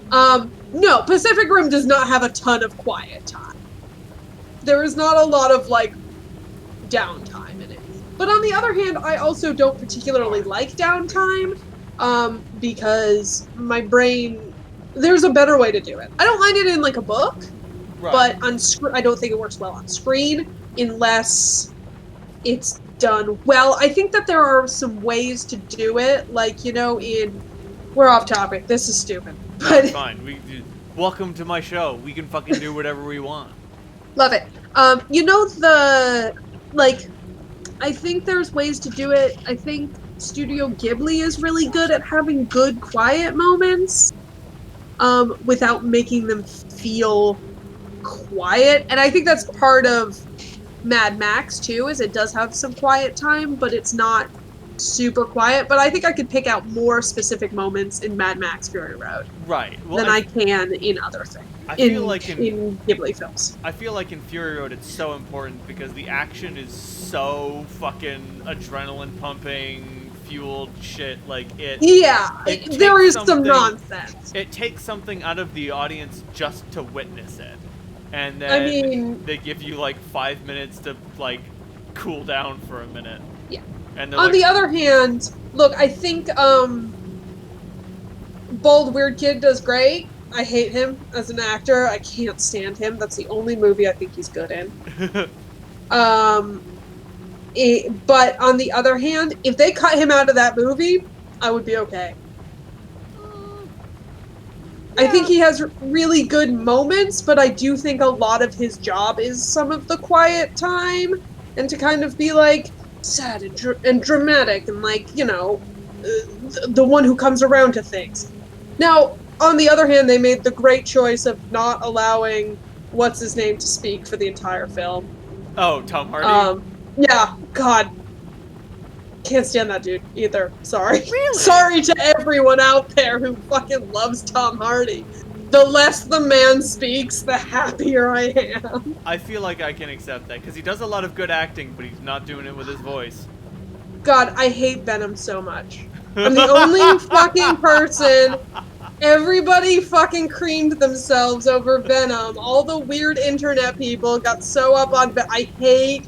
No, Pacific Rim does not have a ton of quiet time. There is not a lot of, like, downtime in it. But on the other hand, I also don't particularly like downtime, because my brain, there's a better way to do it. I don't mind it in, like, a book, Right. but on I don't think it works well on screen unless it's done well. I think that there are some ways to do it, like, you know, we're off topic. This is stupid. But That's fine. Welcome to my show. We can fucking do whatever we want. love it. You know, I think there's ways to do it. I think Studio Ghibli is really good at having good quiet moments, without making them feel quiet. And I think that's part of Mad Max too, is it does have some quiet time, but it's not super quiet. But I think I could pick out more specific moments in Mad Max Fury Road Right. Well, than I can in other things. I feel like in Ghibli films. I feel like in Fury Road it's so important because the action is so fucking adrenaline pumping, fueled shit. Like There is some nonsense. It takes something out of the audience just to witness it. And then they give you like 5 minutes to like cool down for a minute. Yeah. And on the other hand, look, I think Bald Weird Kid does great. I hate him as an actor. I can't stand him. That's the only movie I think he's good in. But on the other hand, if they cut him out of that movie, I would be okay. I think he has really good moments, but I do think a lot of his job is some of the quiet time, and to kind of be, like, sad and dramatic, and, like, you know, the one who comes around to things. Now, on the other hand, they made the great choice of not allowing what's-his-name to speak for the entire film. Oh, Tom Hardy? Yeah, God. Can't stand that dude either. Sorry. Really? Sorry to everyone out there who fucking loves Tom Hardy. The less the man speaks, the happier I am. I feel like I can accept that, because he does a lot of good acting, but he's not doing it with his voice. God, I hate Venom so much. I'm the only fucking person. Everybody fucking creamed themselves over Venom. All the weird internet people got so up on I hate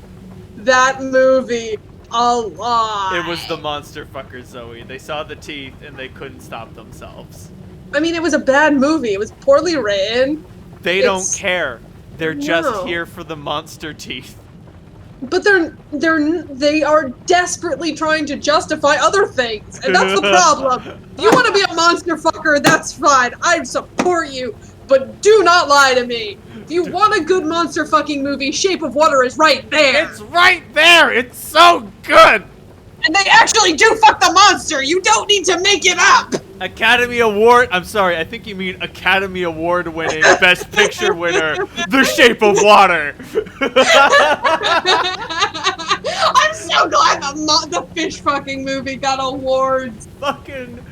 that movie. a lot. It was the monster fucker, Zoe. They saw the teeth and they couldn't stop themselves. I mean, it was a bad movie. It was poorly written. They don't care. They're just No. here for the monster teeth. But they are desperately trying to justify other things, and that's the problem. If you want to be a monster fucker, that's fine. I support you, but do not lie to me. If you want a good monster fucking movie, Shape of Water is right there. It's right there. It's so good. And they actually do fuck the monster. You don't need to make it up. Academy Award. I'm sorry. I think you mean Academy Award winning Best Picture winner, The Shape of Water. I'm so glad the fish fucking movie got awards. Fucking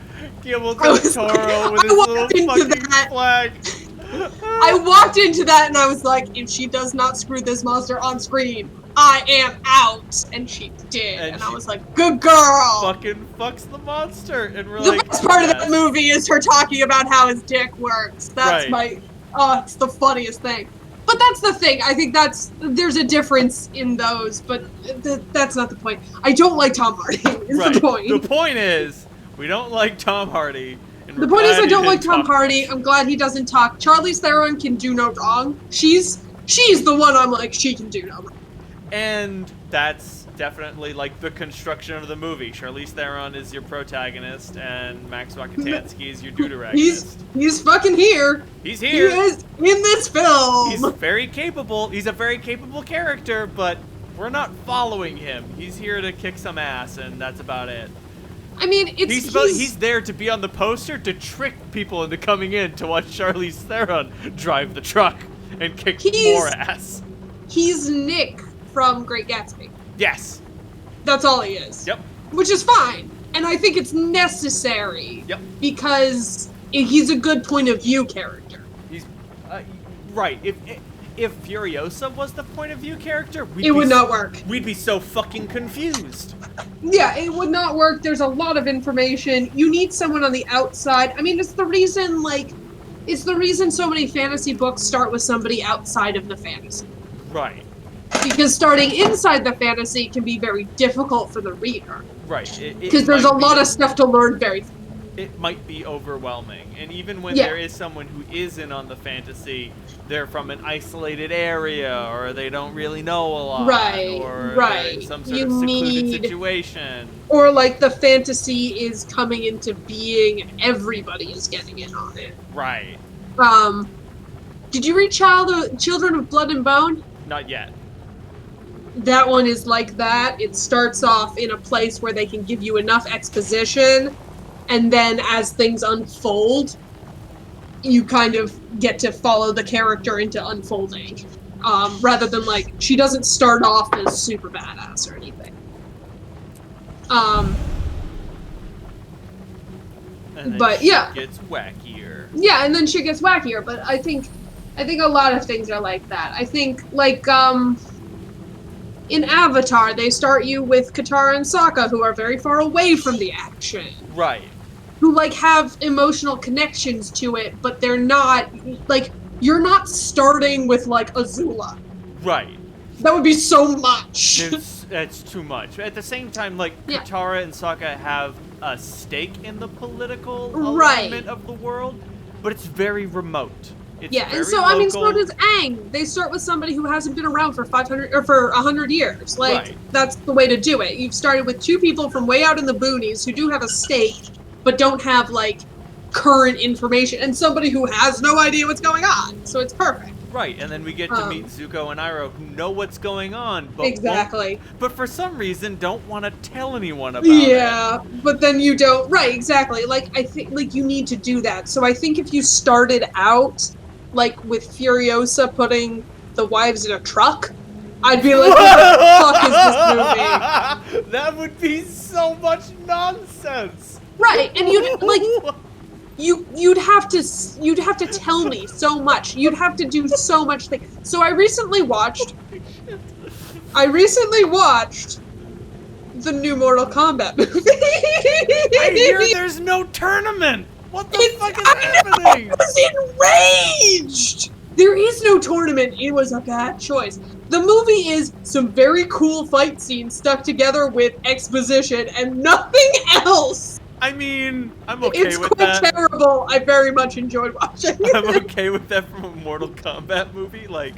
Guillermo I del was- Toro with I his walked little into fucking that. flag. I walked into that and I was like, if she does not screw this monster on screen, I am out. And she did. And And she I was like, good girl. Fucking fucks the monster, and we're The like, best part of that yes. movie is her talking about how his dick works. That's Right. it's the funniest thing. But that's the thing. I think there's a difference in those, but that's not the point. I don't like Tom Hardy. Is Right. the point. The point is, we don't like Tom Hardy. And The we're point is, glad I he don't like didn't Tom talk Hardy. much. I'm glad he doesn't talk. Charlize Theron can do no wrong. She's the one I'm like, she can do no wrong. And that's definitely like the construction of the movie. Charlize Theron is your protagonist, and Max Wakatansky is your deuteragonist. He's fucking here. He's He here. is in this film. He's very capable. He's a very capable character, but we're not following him. He's here to kick some ass, and that's about it. I mean, He's there to be on the poster to trick people into coming in to watch Charlize Theron drive the truck and kick more ass. He's Nick from Great Gatsby. Yes. That's all he is. Yep. Which is fine. And I think it's necessary. Yep. Because he's a good point of view character. He's right. If Furiosa was the point of view character, It would not work. We'd be so fucking confused. Yeah, it would not work. There's a lot of information. You need someone on the outside. I mean, it's the reason so many fantasy books start with somebody outside of the fantasy. Right. Because starting inside the fantasy can be very difficult for the reader. Right. Because there's a lot of stuff to learn very fast. It might be overwhelming, and even when Yeah. there is someone who is in on the fantasy, they're from an isolated area, or they don't really know a lot, Right, or right. they're in some sort You of secluded need- situation. Or like the fantasy is coming into being and everybody is getting in on it. Right. Did you read Children of Blood and Bone? Not yet. That one is like that. It starts off in a place where they can give you enough exposition, and then as things unfold, you kind of get to follow the character into unfolding. Rather than like, she doesn't start off as super badass or anything. And then But, shit yeah. gets wackier. Yeah, and then shit gets wackier, but I think a lot of things are like that. I think, like, in Avatar, they start you with Katara and Sokka, who are very far away from the action. Right. Who, like, have emotional connections to it, but they're not, like, you're not starting with, like, Azula. Right. That would be so much. It's too much. At the same time, like, Yeah. Katara and Sokka have a stake in the political Right. alignment of the world, but it's very remote. It's Yeah, very and so, I mean, so local. does Aang. They start with somebody who hasn't been around for 500, or for 100 years. Like, Right. that's the way to do it. You've started with two people from way out in the boonies who do have a stake, but don't have, like, current information, and somebody who has no idea what's going on. So it's perfect. Right, and then we get to meet Zuko and Iroh, who know what's going on, but Exactly. but for some reason don't want to tell anyone about it. Yeah, but then you don't. Right, exactly. Like, I think, like, you need to do that. So I think if you started out, like, with Furiosa putting the wives in a truck, I'd be like, what the fuck is this movie? That would be so much nonsense. Right, and you'd, like, you'd have to tell me so much. You'd have to do so much thing. So I recently watched the new Mortal Kombat movie. I hear there's no tournament. What the fuck is happening? I was enraged! There is no tournament. It was a bad choice. The movie is some very cool fight scenes stuck together with exposition and nothing else. I mean, I'm okay It's with quite that. terrible. I very much enjoyed watching it. I'm okay with that from a Mortal Kombat movie. Like,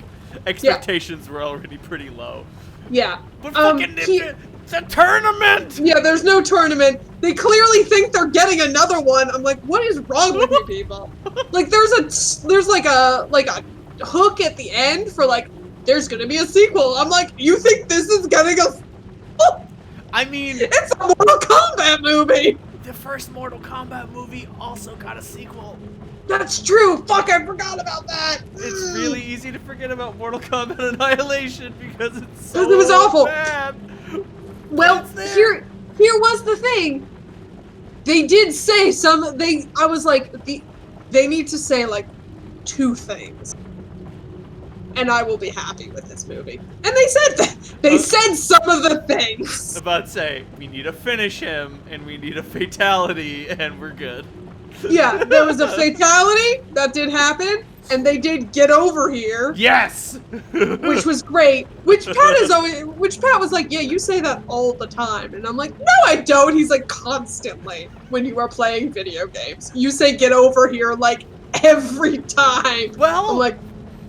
expectations were already pretty low. Yeah. But fucking it's a tournament! Yeah, there's no tournament. They clearly think they're getting another one. I'm like, what is wrong with you people? Like, there's like a hook at the end for like, there's gonna be a sequel. I'm like, you think this is gonna go? I mean, It's a Mortal Kombat movie. the first Mortal Kombat movie also got a sequel. That's true. Fuck, I forgot about that. It's really easy to forget about Mortal Kombat Annihilation because it's so It was awful. bad. Well, But it's there. here was the thing. They did say I was like, they need to say like 2 things. And I will be happy with this movie. And they said that. They said some of the things. About to say, we need to finish him, and we need a fatality, and we're good. Yeah, there was a fatality that did happen, and they did get over here, Yes! which was great. Which Pat was like, yeah, you say that all the time. And I'm like, no, I don't. He's like, constantly when you are playing video games. You say get over here like every time. Well, I'm like,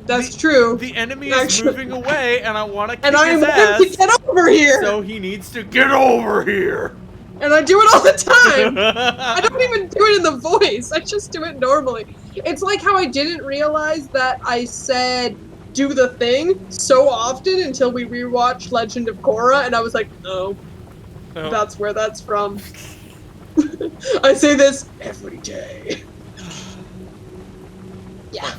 that's true. The enemy is Actually- moving away, and I want to kick And I his want ass, him to get over here. so he needs to get over here. And I do it all the time. I don't even do it in the voice. I just do it normally. It's like how I didn't realize that I said do the thing so often until we rewatched Legend of Korra, and I was like, oh, that's where that's from. I say this every day. Yeah.